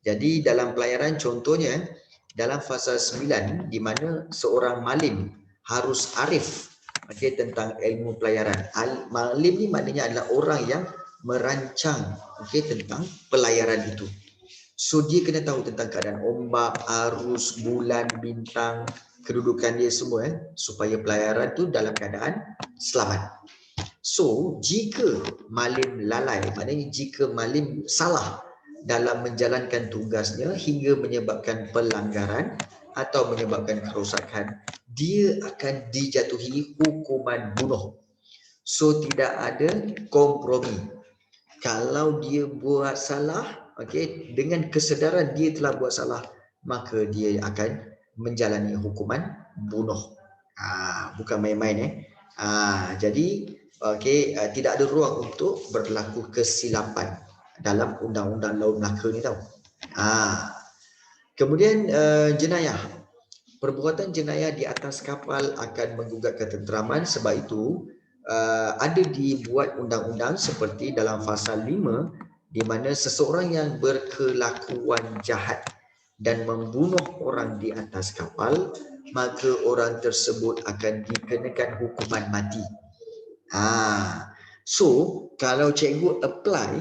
Jadi dalam pelayaran contohnya dalam fasa 9 di mana seorang malim harus arif tentang ilmu pelayaran. Malim ni maknanya adalah orang yang merancang tentang pelayaran itu. So dia kena tahu tentang keadaan ombak, arus, bulan, bintang, kedudukan dia semua supaya pelayaran tu dalam keadaan selamat. So jika malim lalai, maknanya jika malim salah dalam menjalankan tugasnya hingga menyebabkan pelanggaran atau menyebabkan kerosakan, dia akan dijatuhi hukuman bunuh. So tidak ada kompromi. Kalau dia buat salah, dengan kesedaran dia telah buat salah, maka dia akan menjalani hukuman bunuh. Bukan main-main. Jadi tidak ada ruang untuk berlaku kesilapan dalam Undang-Undang Laut Melaka ni tau. Kemudian jenayah. Perbuatan jenayah di atas kapal akan menggugat ketenteraman, sebab itu ada dibuat undang-undang seperti dalam pasal 5 di mana seseorang yang berkelakuan jahat dan membunuh orang di atas kapal, maka orang tersebut akan dikenakan hukuman mati. So kalau cikgu apply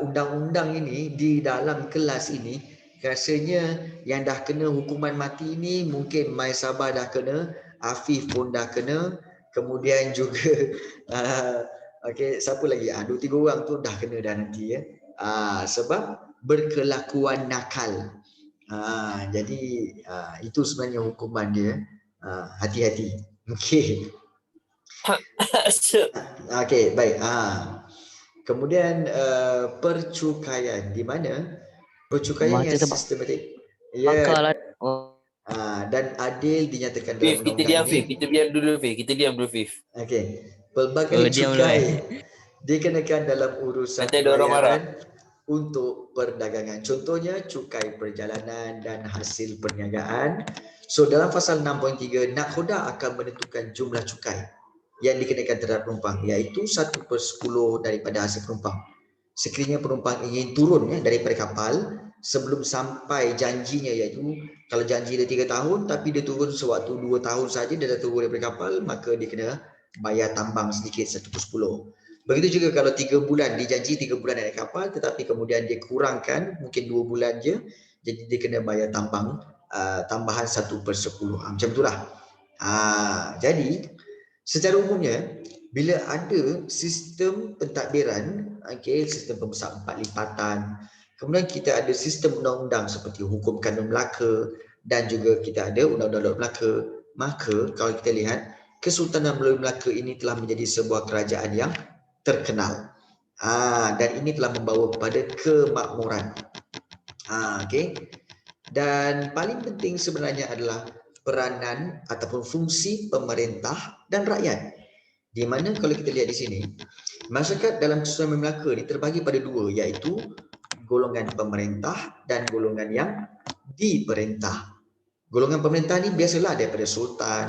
undang-undang ini di dalam kelas ini, rasanya yang dah kena hukuman mati ini mungkin Mai Sabah dah kena, Afif pun dah kena, kemudian juga siapa lagi? 2-3 orang tu dah kena dah nanti sebab berkelakuan nakal. Jadi itu sebenarnya hukuman dia. Hati-hati. Baik. Kemudian percukaian, di mana percukaian yang sistematik dan adil dinyatakan dalam undang-undang ini. Kita diam dulu, Fif. Pelbagai cukai dikenakan dalam urusan pelayaran untuk perdagangan. Contohnya cukai perjalanan dan hasil perniagaan, So dalam pasal 6.3, nakhoda akan menentukan jumlah cukai yang dikenakan terhadap penumpang, iaitu 1/10 daripada hasil penumpang. Sekiranya penumpang ingin turun daripada kapal sebelum sampai janjinya, iaitu kalau janji dia 3 tahun tapi dia turun sewaktu 2 tahun saja dia dah turun daripada kapal, maka dia kena bayar tambang sedikit 1/10. Begitu juga kalau 3 bulan, dijanji 3 bulan naik kapal tetapi kemudian dia kurangkan mungkin 2 bulan je, jadi dia kena bayar tambang tambahan 1/10. Macam itulah. Jadi secara umumnya bila ada sistem pentadbiran, sistem pembesar 4 lipatan, kemudian kita ada sistem undang-undang seperti hukum kanun Melaka dan juga kita ada undang-undang Melaka, maka kalau kita lihat Kesultanan Melayu Melaka ini telah menjadi sebuah kerajaan yang terkenal. Dan ini telah membawa kepada kemakmuran. Dan paling penting sebenarnya adalah peranan ataupun fungsi pemerintah dan rakyat. Di mana kalau kita lihat di sini, masyarakat dalam Kesultanan Melaka ni terbagi pada dua, iaitu golongan pemerintah dan golongan yang diperintah. Golongan pemerintah ni biasalah daripada sultan,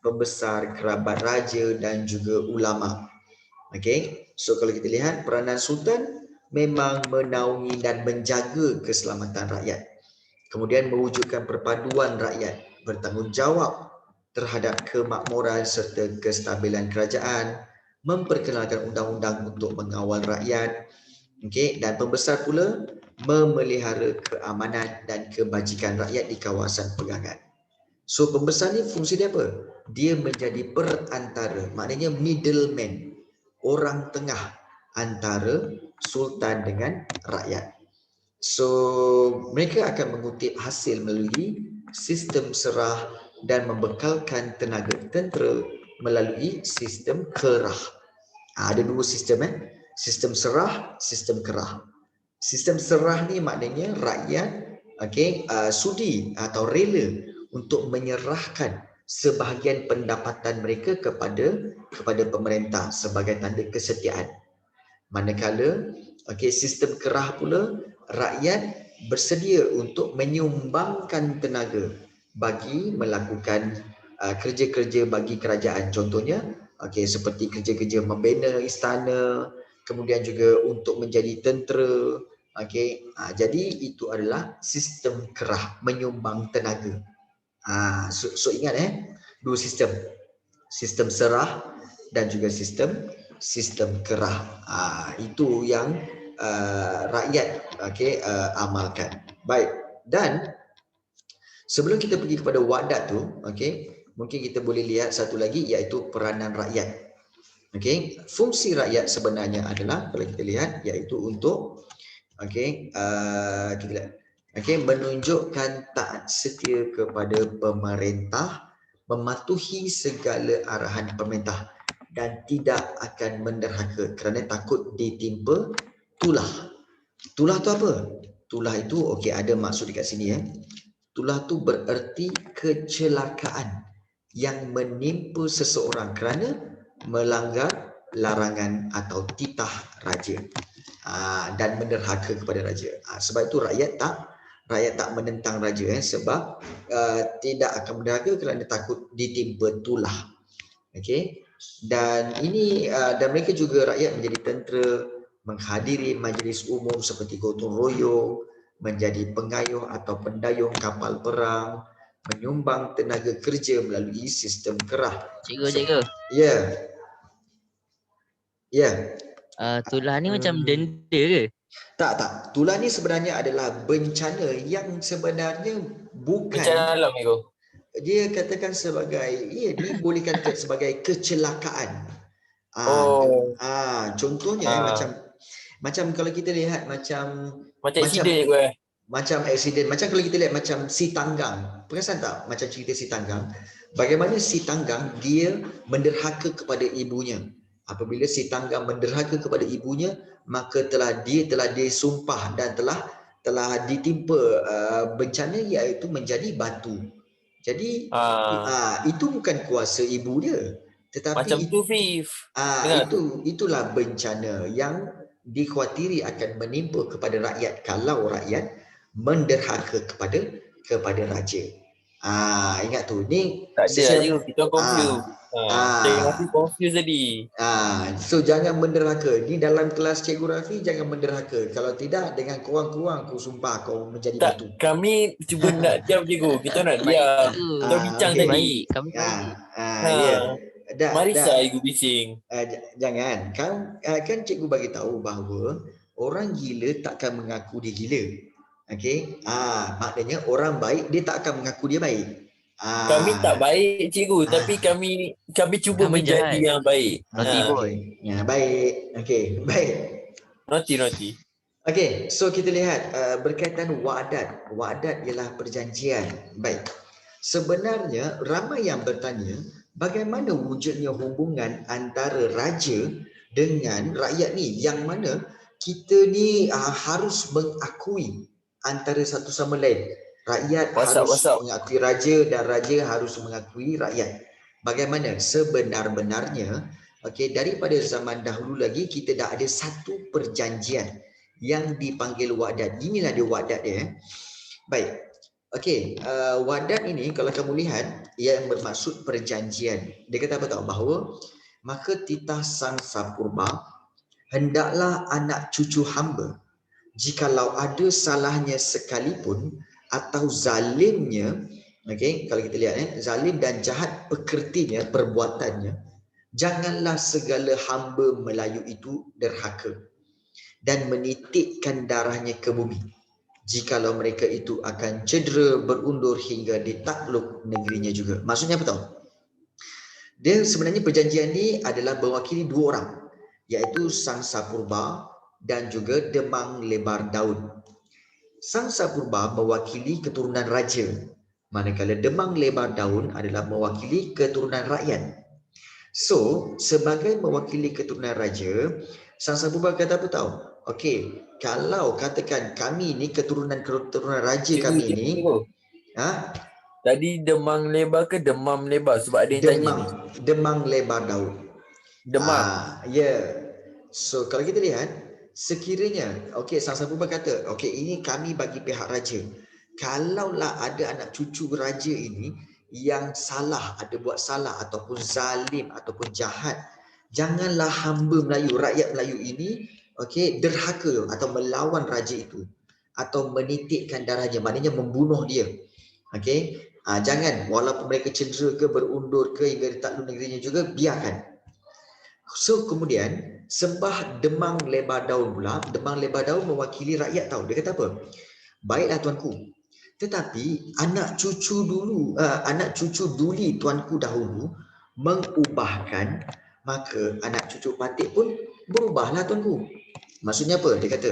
pembesar, kerabat raja dan juga ulama. So kalau kita lihat peranan sultan memang menaungi dan menjaga keselamatan rakyat. Kemudian mewujudkan perpaduan rakyat, bertanggungjawab terhadap kemakmuran serta kestabilan kerajaan, memperkenalkan undang-undang untuk mengawal rakyat. Dan pembesar pula memelihara keamanan dan kebajikan rakyat di kawasan pegangan. So pembesar ni fungsi dia apa? Dia menjadi perantara, maknanya middleman, orang tengah antara sultan dengan rakyat. So mereka akan mengutip hasil melalui sistem serah dan membekalkan tenaga tentera melalui sistem kerah. Ada dua sistem, sistem serah, sistem kerah. Sistem serah ni maknanya rakyat sudi atau rela untuk menyerahkan sebahagian pendapatan mereka kepada pemerintah sebagai tanda kesetiaan. Manakala sistem kerah pula, rakyat bersedia untuk menyumbangkan tenaga bagi melakukan kerja-kerja bagi kerajaan. Contohnya seperti kerja-kerja membina istana, kemudian juga untuk menjadi tentera. Jadi itu adalah sistem kerah, menyumbang tenaga. So ingat dua sistem. Sistem serah dan juga sistem kerah. Itu yang rakyat amalkan. Baik. Dan sebelum kita pergi kepada wadat tu, mungkin kita boleh lihat satu lagi, iaitu peranan rakyat. Fungsi rakyat sebenarnya adalah, kalau kita lihat, iaitu untuk kita lihat, menunjukkan taat setia kepada pemerintah, mematuhi segala arahan pemerintah dan tidak akan menderhaka kerana takut ditimpa tulah. Tulah tu apa? Tulah itu ada maksud dekat sini. Tulah tu bererti kecelakaan yang menimpa seseorang kerana melanggar larangan atau titah raja dan menderhaka kepada raja. Sebab itu rakyat tak menentang raja sebab tidak akan menderhaka kerana takut ditimpa tulah. Dan ini dan mereka juga rakyat menjadi tentera, menghadiri majlis umum seperti gotong royong, menjadi pengayuh atau pendayung kapal perang, menyumbang tenaga kerja melalui sistem kerah. Cikgu. Ya. Tulah ni macam denda ke? Tak. Tulah ni sebenarnya adalah bencana yang sebenarnya bukan Bencana alam ni kau. Dia katakan sebagai, dia boleh katakan sebagai kecelakaan. Contohnya macam kalau kita lihat macam aksiden je macam aksiden, macam kalau kita lihat macam si Tanggang. Perasan tak macam cerita si Tanggang? Bagaimana si Tanggang dia menderhaka kepada ibunya. Apabila si Tanggang menderhaka kepada ibunya, maka telah disumpah dan telah ditimpa bencana, iaitu menjadi batu. Jadi itu bukan kuasa ibu dia, tetapi macam tu Fif. Itulah bencana yang dikhawatiri akan menimpa kepada rakyat kalau rakyat menderhaka kepada raja. Ingat tu. Ni Tak ada sesiapa je, kita confuse. Cikgu Rafi confuse tadi. So jangan menderhaka. Ni dalam kelas Cikgu Rafi jangan menderhaka. Kalau tidak dengan kurang-kurang aku sumpah kau menjadi Tak, batu. kami cuba nak diam cikgu. Kita nak Baik diam. tu. Kita bincang okey. tadi. Baik, kami baik. Ya. Dah. Marisa ibu bising. Jangan. Kan cikgu bagi tahu bahawa orang gila takkan mengaku dia gila. Okey. Maknanya orang baik dia tak akan mengaku dia baik. Kami tak baik cikgu, tapi kami cuba Kami menjadi jahat. yang baik. Naughty boy. Ya, baik. Okey, baik. Naughty. Okey, so kita lihat berkaitan wa'adat. Wa'adat ialah perjanjian. Baik. Sebenarnya ramai yang bertanya bagaimana wujudnya hubungan antara raja dengan rakyat ni, yang mana kita ni harus mengakui antara satu sama lain. Rakyat harus mengakui raja dan raja harus mengakui rakyat. Bagaimana sebenar-benarnya? Okey, daripada zaman dahulu lagi kita dah ada satu perjanjian yang dipanggil wa'adat. Inilah dia wa'adat dia. Baik. Okey, wa'adat ini kalau kamu lihat ia bermaksud perjanjian. Dia kata apa tahu? Bahawa maka titah sang sapurba hendaklah anak cucu hamba jikalau ada salahnya sekalipun atau zalimnya, okey, kalau kita lihat zalim dan jahat pekertinya, perbuatannya, janganlah segala hamba Melayu itu derhaka dan menitikkan darahnya ke bumi jikalau mereka itu akan cedera berundur hingga ditakluk negerinya juga. Maksudnya apa tahu? Dia sebenarnya perjanjian ni adalah mewakili dua orang, iaitu Sang Sapurba dan juga Demang Lebar Daun. Sang Sapurba mewakili keturunan raja, manakala Demang Lebar Daun adalah mewakili keturunan rakyat. So, sebagai mewakili keturunan raja, Sang Sapurba kata apa tahu? Okey, kalau katakan kami ni keturunan raja kami ni, Tadi Demang Lebar ke Demam Lebar? Sebab ada yang tanya ni. Demang Lebar Daun. Demam. Ya. So, kalau kita lihat, sekiranya, okey, Sang Sapurba kata, okey, ini kami bagi pihak raja. Kalaulah ada anak cucu raja ini yang salah, ada buat salah ataupun zalim ataupun jahat, janganlah hamba Melayu, rakyat Melayu ini, okey, derhaka atau melawan raja itu atau menitikkan darahnya, maknanya membunuh dia. Okey, jangan, walaupun mereka cedera ke, berundur ke hingga ditakluk negerinya juga, biarkan. So kemudian sembah Demang Lebar Daun pula. Demang Lebar Daun mewakili rakyat tahu. Dia kata apa? Baiklah tuanku, tetapi anak cucu duli tuanku dahulu mengubahkan, maka anak cucu patik pun berubahlah tuanku. Maksudnya apa? Dia kata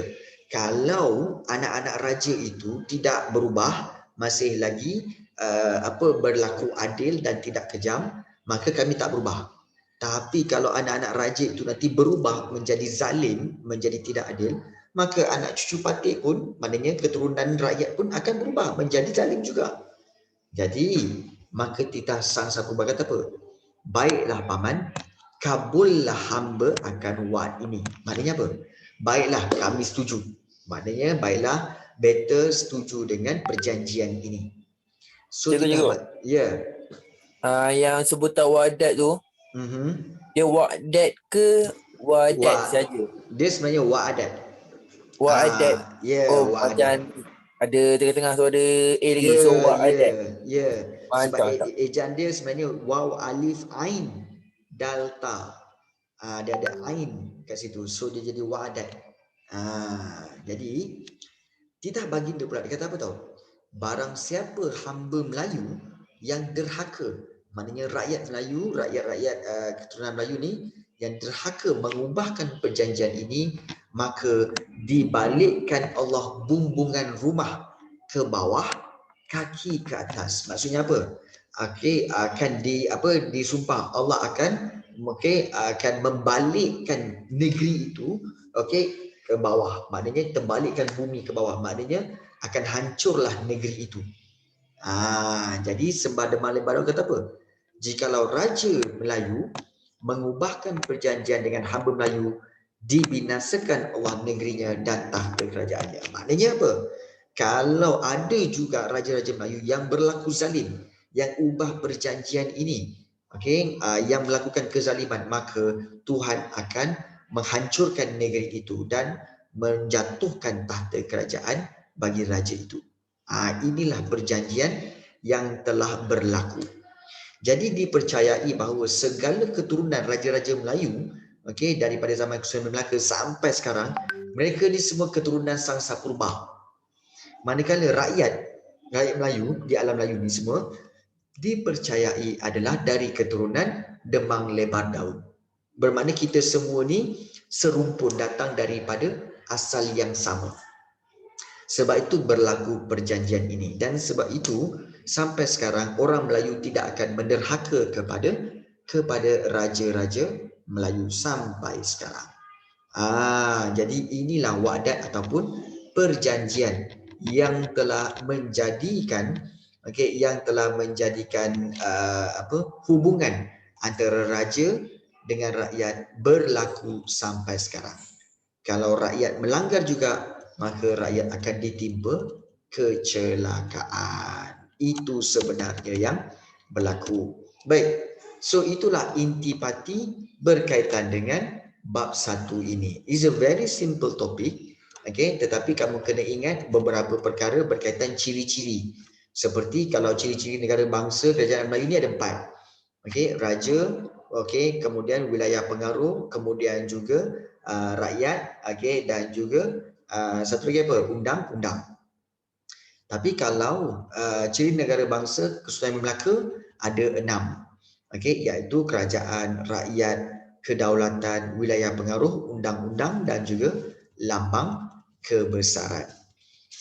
kalau anak-anak raja itu tidak berubah, masih lagi berlaku adil dan tidak kejam, maka kami tak berubah. Tapi kalau anak-anak raja itu nanti berubah menjadi zalim, menjadi tidak adil, maka anak cucu patik pun, maknanya keturunan rakyat pun akan berubah menjadi zalim juga. Jadi, maka titah Sang Sapurba kata apa? Baiklah paman, kabullah hamba akan wa'ad ini. Maknanya apa? Baiklah, kami setuju. Maknanya baiklah, better setuju dengan perjanjian ini. So, cikgu. Ya. Yang sebutan wa'adat tu, dia wa'adat ke wa'adat saja? Dia sebenarnya wa'adat. Wa'adat. Wa'adat. Macam ada tengah-tengah tu ada A lagi. So wa'adat. Sebab ejaan dia sebenarnya waw alif ain dal ta. Dia ada ain kat situ. So dia jadi wa'adat. Jadi titah baginda pula dia kata apa tahu? Barang siapa hamba Melayu yang derhaka, maknanya rakyat Melayu, rakyat keturunan Melayu ni yang derhaka mengubahkan perjanjian ini, maka dibalikkan Allah bumbungan rumah ke bawah, kaki ke atas. Maksudnya apa? Okey, akan disumpah Allah akan membalikkan negeri itu, okey, ke bawah. Maknanya terbalikkan bumi ke bawah. Maknanya akan hancurlah negeri itu. Jadi sembah Demang Lebar Daun kata apa? Jikalau raja Melayu mengubahkan perjanjian dengan hamba Melayu, dibinasakan Allah negerinya dan tahta kerajaannya. Maknanya apa? kalau ada juga raja-raja Melayu yang berlaku zalim, yang ubah perjanjian ini, okey, yang melakukan kezaliman, maka Tuhan akan menghancurkan negeri itu dan menjatuhkan tahta kerajaan bagi raja itu. Inilah perjanjian yang telah berlaku. Jadi dipercayai bahawa segala keturunan raja-raja Melayu, okey, daripada zaman Kesultanan Melaka sampai sekarang, mereka ni semua keturunan Sangsa Purba. Manakala rakyat Melayu di alam Melayu ni semua dipercayai adalah dari keturunan Demang Lebar Daun. Bermakna kita semua ni serumpun, datang daripada asal yang sama. Sebab itu berlaku perjanjian ini, dan sebab itu sampai sekarang orang Melayu tidak akan menderhaka kepada raja-raja Melayu sampai sekarang. Jadi inilah wadat ataupun perjanjian yang telah menjadikan hubungan antara raja dengan rakyat berlaku sampai sekarang. Kalau rakyat melanggar juga, maka rakyat akan ditimpa kecelakaan. Itu sebenarnya yang berlaku. Baik, so itulah intipati berkaitan dengan bab 1 ini. It's a very simple topic, okay? Tetapi kamu kena ingat beberapa perkara berkaitan ciri-ciri. Seperti kalau ciri-ciri negara bangsa kerajaan Melayu ini ada 4. Okay? Raja, okay? Kemudian wilayah pengaruh, kemudian juga rakyat, okay? Dan juga satu lagi apa? Undang-undang. Tapi kalau ciri negara bangsa Kesultanan Melaka ada 6. Okay? Iaitu kerajaan, rakyat, kedaulatan, wilayah pengaruh, undang-undang dan juga lambang kebesaran.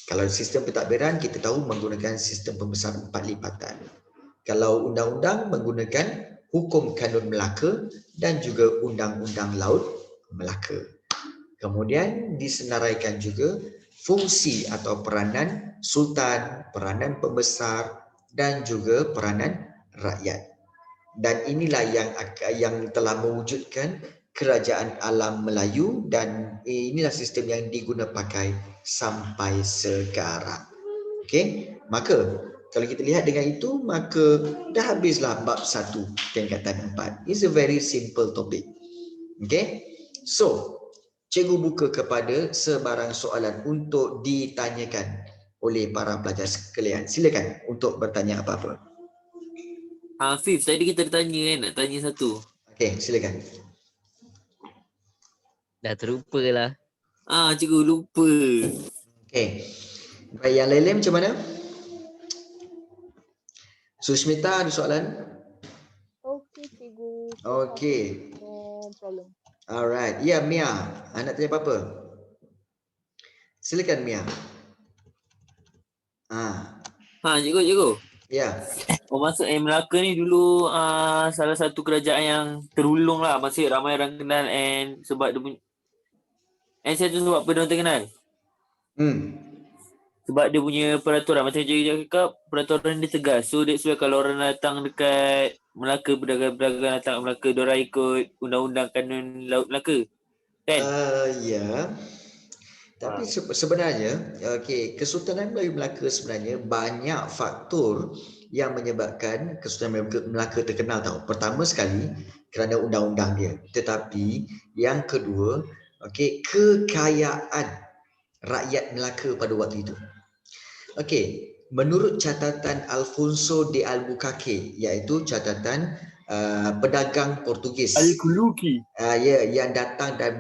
Kalau sistem pentadbiran kita tahu menggunakan sistem pembesaran 4 lipatan. Kalau undang-undang menggunakan hukum kanun Melaka dan juga undang-undang laut Melaka. Kemudian disenaraikan juga fungsi atau peranan sultan, peranan pembesar dan juga peranan rakyat. Dan inilah yang telah mewujudkan kerajaan alam Melayu, dan inilah sistem yang diguna pakai sampai sekarang. Okey, maka kalau kita lihat dengan itu, maka dah habislah bab 1 tingkatan 4. It's a very simple topic. Okey, so cikgu buka kepada sebarang soalan untuk ditanyakan oleh para pelajar sekalian. Silakan untuk bertanya apa-apa. Hafiz, tadi kita tanya kan, nak tanya satu. Okey, silakan. Dah terlupa lah. Cikgu lupa. Okey. Baik, yang lain macam mana? Susmita ada soalan? Okey, cikgu. Okey. No problem. Alright. Ya, Mia. Nak tanya apa-apa? Silakan, Mia. Cikgu. Ya. Maksud Melaka ni dulu salah satu kerajaan yang terulung lah. Maksud ramai orang kenal, and sebab dia punya, and saya tu sebab apa dia orang terkenal? Sebab dia punya peraturan, macam cikgu cakap, peraturan dia tegas. So that's why kalau orang datang dekat Melaka, pedagang-pedagang datang Melaka, diorang ikut undang-undang kanun laut Melaka, kan? Ya. Tapi sebenarnya, okey, Kesultanan Melayu Melaka sebenarnya banyak faktor yang menyebabkan Kesultanan Melaka terkenal tau. Pertama sekali kerana undang-undang dia. Tetapi yang kedua, okey, kekayaan rakyat Melaka pada waktu itu. Okey, menurut catatan Alfonso de Albuquerque, iaitu catatan pedagang Portugis. Al-Khuluqi. Yang datang dan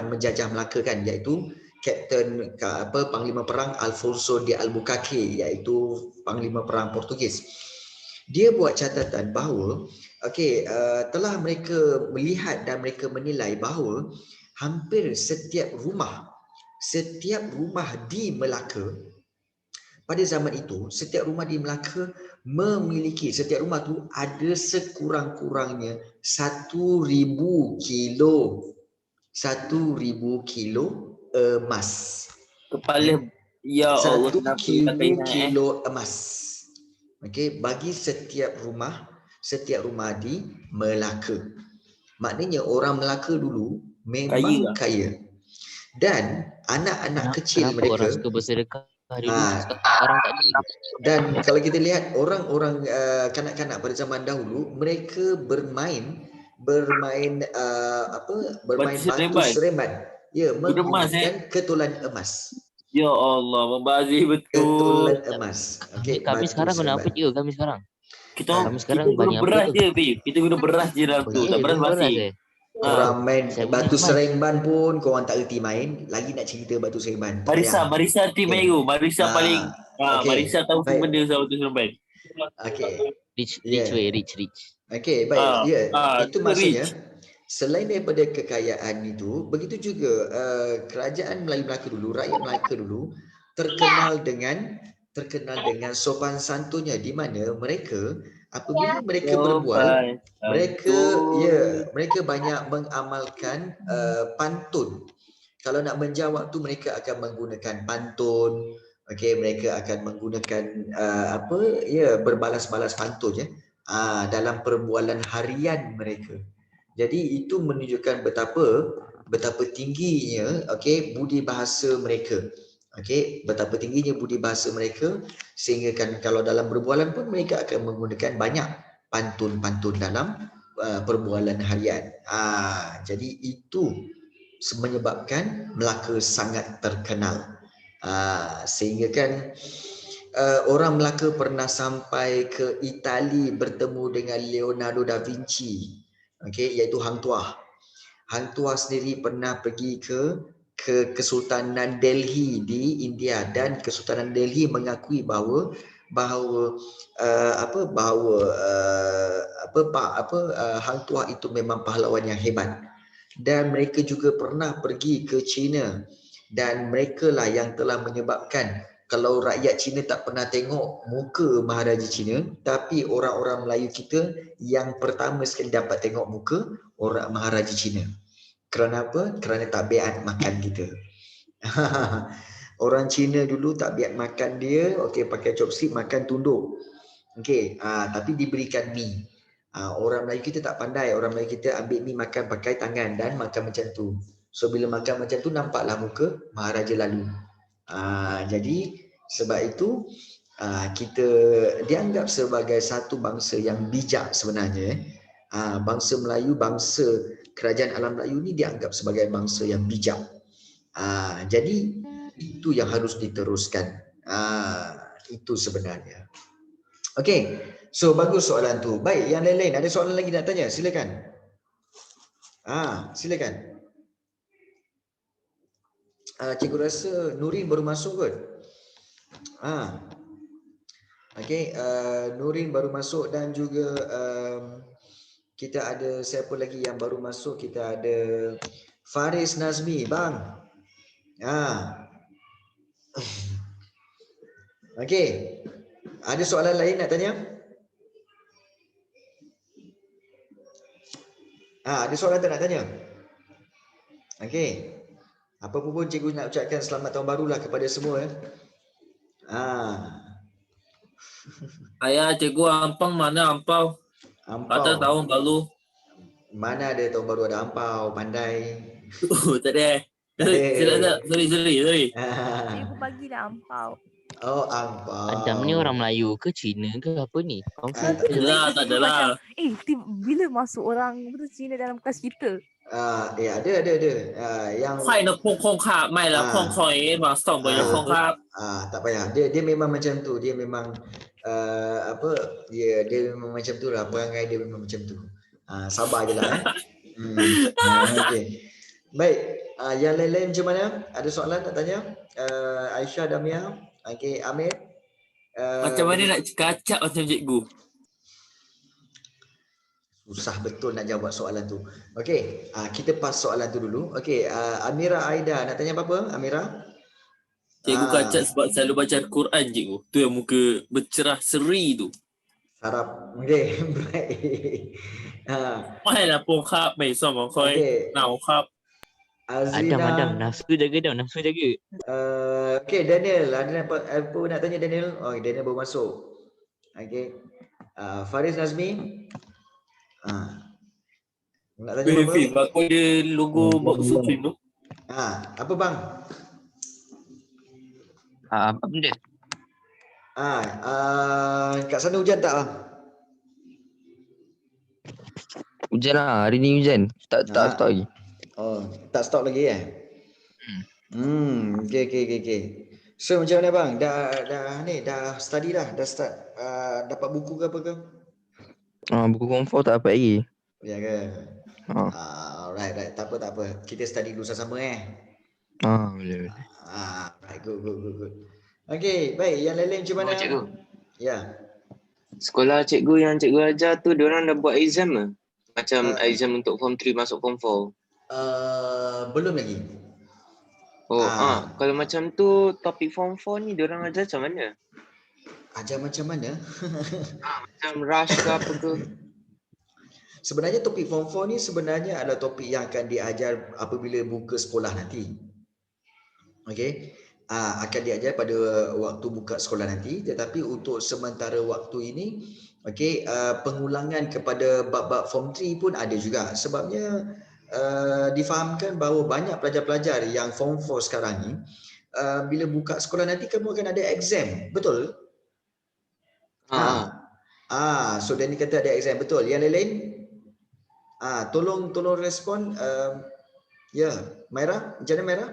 menjajah Melaka kan, iaitu Kapten Panglima Perang Alfonso de Albuquerque, iaitu Panglima Perang Portugis. Dia buat catatan bahawa telah mereka melihat dan mereka menilai bahawa hampir setiap rumah di Melaka pada zaman itu, setiap rumah di Melaka memiliki, setiap rumah tu ada sekurang-kurangnya 1,000 kilo emas. Kepala, ya Allah, 1 kilo emas. Okey, bagi setiap rumah di Melaka. Maknanya orang Melaka dulu memang kaya. Dan anak-anak kecil Kenapa mereka orang suka bersedekah Dulu Ah, sekarang tak ada. dan kalau kita lihat orang-orang kanak-kanak pada zaman dahulu, mereka bermain bermain Batu batu seremban. seremban. Ya, Guna emas, menggunakan ketulan emas. Ya Allah, membazir betul. Ketulan emas. Okey, Kami batu sekarang guna apa seremban. je kami sekarang? Kita Kami sekarang kita guna banyak apa beras tu? je, Bib. Kita guna beras je dalam Oh tu. ya, Tak beras guna beras basi. Korang main Saya guna batu emas. seremban pun korang tak reti main, lagi nak cerita batu seremban. Tak Marisa, payah. Marisa team Okey. main tu. Marisa paling Okey. Marisa tahu Baik. benda soal tu seremban. Okey. Rich Ya. rich. Okey, baik. Ya, itu kita maksudnya rich. selain daripada kekayaan itu, begitu juga kerajaan Melayu Melaka dulu, rakyat Melaka dulu terkenal dengan sopan santunnya, di mana mereka apabila mereka berbual, mereka banyak mengamalkan pantun. Kalau nak menjawab tu mereka akan menggunakan pantun. Okey, mereka akan menggunakan berbalas-balas pantun ya. Dalam perbualan harian mereka. Jadi itu menunjukkan betapa tingginya budi bahasa mereka. Betapa tingginya budi bahasa mereka, sehingga kan kalau dalam perbualan pun mereka akan menggunakan banyak pantun-pantun dalam perbualan harian. Jadi itu menyebabkan Melaka sangat terkenal. Sehingga kan orang Melaka pernah sampai ke Itali bertemu dengan Leonardo da Vinci, iaitu Hang Tuah. Hang Tuah sendiri pernah pergi ke Kesultanan Delhi di India, dan Kesultanan Delhi mengakui bahawa Hang Tuah itu memang pahlawan yang hebat. Dan mereka juga pernah pergi ke China, dan mereka lah yang telah menyebabkan kalau rakyat Cina tak pernah tengok muka Maharaja Cina, tapi orang-orang Melayu kita yang pertama sekali dapat tengok muka orang Maharaja Cina. Kerana apa? Kerana tabiat makan kita. Orang Cina dulu tabiat makan dia, pakai chopstick makan tunduk. Tapi diberikan mi. Orang Melayu kita tak pandai. Orang Melayu kita ambil mi makan pakai tangan dan makan macam tu. So bila makan macam tu nampaklah muka Maharaja lalu. Jadi sebab itu kita dianggap sebagai satu bangsa yang bijak sebenarnya. Bangsa Melayu, bangsa kerajaan alam Melayu ni dianggap sebagai bangsa yang bijak. Jadi itu yang harus diteruskan. Itu sebenarnya. Okey, so bagus soalan tu. Baik, yang lain-lain ada soalan lagi nak tanya? Silakan. Silakan. Cikgu rasa Nurin baru masuk kot. Okey, Nurin baru masuk, dan juga kita ada siapa lagi yang baru masuk? Kita ada Faris Nazmi, bang. Okey. Ada soalan lain nak tanya? Ada soalan tak nak tanya? Okey. Apa pun cikgu nak ucapkan selamat tahun barulah kepada semua. Ayah, cikgu ampang mana ampau? Kata Ampau. tahun baru. Mana ada tahun baru ada ampau, pandai. Tak ada. Sorry. Cikgu bagilah ampau. Oh, ampau. Adam ni orang Melayu ke Cina ke apa ni? Confused. Tak adalah. Bila masuk orang betul Cina dalam kelas kita? Ada. Yang 快的空卡卖了空也往上边空卡。 tak payah. Dia memang macam tu. Dia memang dia memang macam tu lah. Perangai dia memang macam tu. Sabar je lah. Okey. Baik. Yang lain-lain macam mana? Ada soalan tak tanya? Aisyah, Damia. Okey, Amir. Macam mana nak kacak macam cikgu? Susah betul nak jawab soalan tu. Okey, kita pas soalan tu dulu. Okey, Amira Aida nak tanya apa-apa? Amira? Cikgu kacak sebab selalu baca Al-Quran cikgu. Tu yang muka bercerah seri tu. Sarap. Okey, baik. 卖了空卡没上门开， now 卡。 Azrina. Adam, nafsu jaga dah, nafsu jaga. Okey, Daniel, ada apa nak tanya Daniel? Oh, Daniel baru masuk. Okey. Faris Nazmi. Nak tanya apa? Fif, aku ada logo box Supreme tu. Apa bang? Apa benda? Kat sana hujan tak bang? Hujan lah, hari ni hujan. Tak Ah. start lagi. Oh, tak stop lagi Okay. So macam mana bang? Dah study dah? Dah start dapat buku ke apa ke? Buku form 4 tak dapat lagi. Ya ke? Right. Tak apa. Kita study dulu sama-sama Boleh. Right, good. Okay, baik. Yang lain macam mana? Cikgu. Ya. Sekolah cikgu yang cikgu ajar tu diorang dah buat exam ke? Macam exam untuk form 3 masuk form 4. Belum lagi. Kalau macam tu topik form 4 ni diorang ajar macam mana? Ajar macam mana? Macam rush ke apa ke? Sebenarnya topik form 4 ni sebenarnya adalah topik yang akan diajar apabila buka sekolah nanti. Okey. Akan diajar pada waktu buka sekolah nanti, tetapi untuk sementara waktu ini pengulangan kepada bab-bab form 3 pun ada juga. Sebabnya difahamkan bahawa banyak pelajar-pelajar yang form 4 sekarang ni bila buka sekolah nanti kamu akan ada exam, betul? So Danny kata ada exam, betul. Yang lain-lain tolong respon. Maira, macam mana Maira?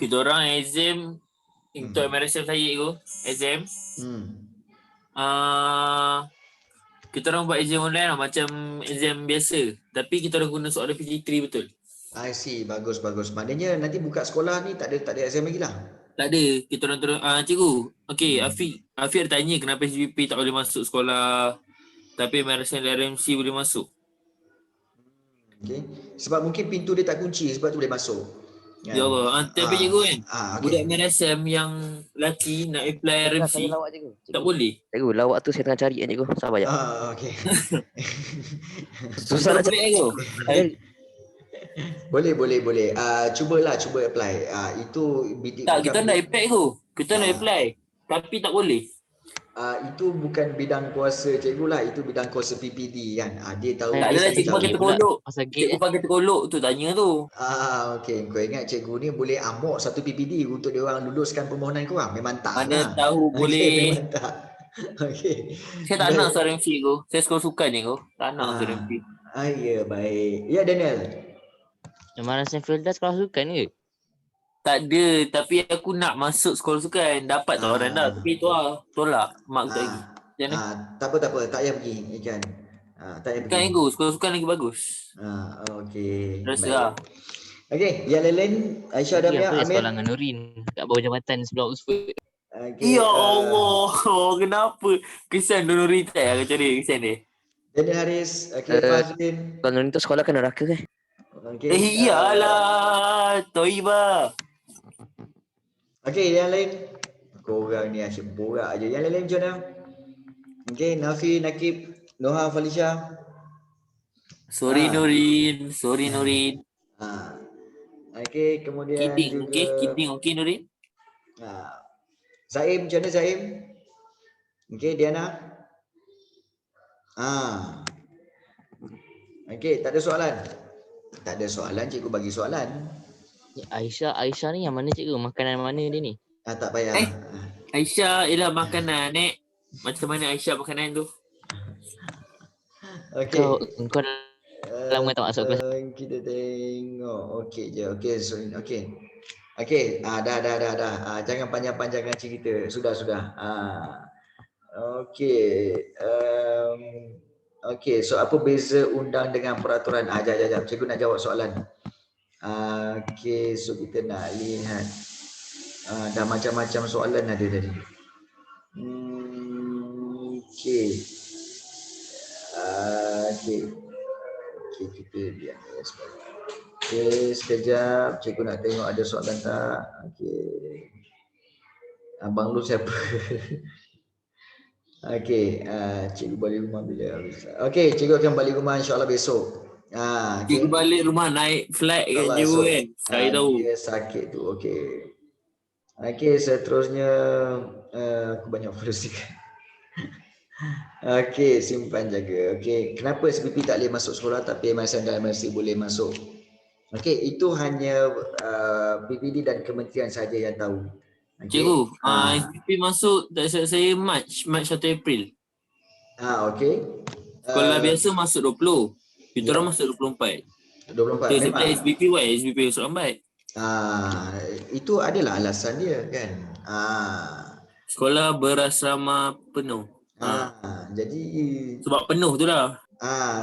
Kita orang exam untuk MRSM saya tu, exam. Kita orang buat exam online lah, macam exam biasa. Tapi kita orang guna soalan PG3, betul? I see, bagus. Maknanya nanti buka sekolah ni tak ada exam lagi lah. Tak ada. Kita orang terus cikgu. Okey, Afiq ada tanya kenapa SPP tak boleh masuk sekolah tapi MRSM dan RMC boleh masuk. Okey. Sebab mungkin pintu dia tak kunci, sebab tu boleh masuk. Ya Allah. Tapi cikgu kan, budak MRSM yang lelaki nak apply RMC tak boleh. Cikgu, lawak tu saya tengah cari kan cikgu. Sabar je. Okey. Susah nak cari. Boleh. Cuba apply. Itu bidik. Tak, kita nak apply tu. Kita nak apply. Tapi tak boleh. Itu bukan bidang kuasa cikgu lah, itu bidang kuasa PPD kan. Dia tahu. Tak adalah cikgu pakai terkolok. Cikgu pakai terkolok tu tanya tu. Okey, kau ingat cikgu ni boleh amok satu PPD untuk dia orang luluskan permohonan kau orang? Memang tak. Mana tahu boleh. Memang tak. Okey. Saya tak nak seorang MC tu. Saya suka sukan je tu. Tak nak seorang MC. Ya, baik. Ya, Daniel. MRSM Felda sekolah sukan ke? Tak ada, tapi aku nak masuk sekolah sukan. Dapat tawaran dah, tapi tu lah tolak. Mak tak lagi. Tak apa, tak payah pergi ikan. Tak payah pergi. Kan ego, sekolah sukan lagi bagus. Okey. Rasa lah. Okey, yang lain Aisyah Damia, Amir. Sekolah dengan Nurin kat bawah jambatan sebelah Oxford. Okay. Ya Allah, kenapa? Kesian Nuri tak aku cari kesian dia. Daniel Haris, Fazlin. Kalau Nurin tu sekolah kan neraka kan? Iyalah, Toibah. Okey, yang lain. Korang ni asyik borak aje. Yang lain macam mana? Okey, Nafi, Nakib, Noha, Falisha. Sorry Nurin. Okey, kemudian Kidding, juga okey Nurin. Zaim, macam mana Zaim? Okey, Diana. Okey, tak ada soalan. Tak ada soalan, cikgu bagi soalan. Aisyah ni yang mana cikgu? Makanan mana dia ni? Tak payah. Aisyah ialah makanan, Nek. Macam mana Aisyah makanan tu? Okey. Kau lama tak masuk kelas? Kita tengok. Okey je. Okey. Dah. Jangan panjang-panjangkan cerita. Sudah. Okey. Okey, so apa beza undang dengan peraturan? Jap. Cikgu nak jawab soalan. Okey, so kita nak lihat. Dah macam-macam soalan ada tadi. Okey. Okey, kita lihat. Okey, sekejap. Cikgu nak tengok ada soalan tak. Okey. Abang lu siapa? Okey, cikgu balik rumah bila habis. Okey, cikgu akan balik rumah insya-Allah besok. Cikgu balik rumah naik flight kat Johor kan. Saya tahu. Dia sakit tu. Okey. Okey, seterusnya aku banyak followers juga. Okey, simpan jaga. Okey, kenapa SPP tak boleh masuk sekolah tapi MSN dan MSC boleh masuk? Okey, itu hanya PPD dan kementerian saja yang tahu. Cikgu, Ah. SPP masuk tak silap saya March atau April. Okey. Sekolah biasa masuk 20. Kita Ya. orang masuk 24. 24 Tu memang. sebenarnya SPP masuk lambat. Itu adalah alasan dia kan. Sekolah berasrama penuh. Jadi Sebab penuh tu lah.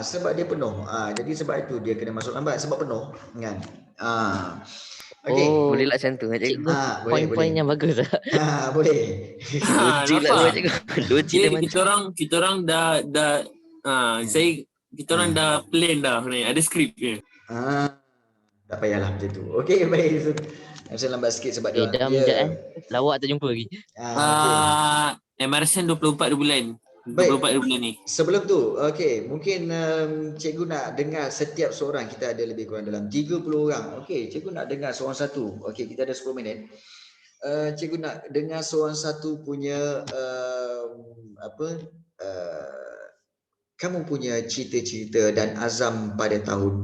sebab dia penuh. Jadi sebab itu dia kena masuk lambat sebab penuh kan. Okey. Oh, Boleh lah macam tu kan cikgu. Boleh. poin-poin yang bagus lah. Boleh. Logik lah nampak? cikgu. Logik dah macam. Kita orang dah kita orang dah plan dah ni. Ada skrip je. Tak payahlah macam tu. Okey, baik. Saya lambat sikit sebab dia. Dah sekejap kan. Lawak tak jumpa lagi. Okey. MRSN 24 bulan. 24 bulan ni. Sebelum tu, okey, mungkin cikgu nak dengar setiap seorang, kita ada lebih kurang dalam 30 orang. Okey, cikgu nak dengar seorang satu. Okey, kita ada 10 minit. Cikgu nak dengar seorang satu punya kamu punya cita-cita dan azam pada tahun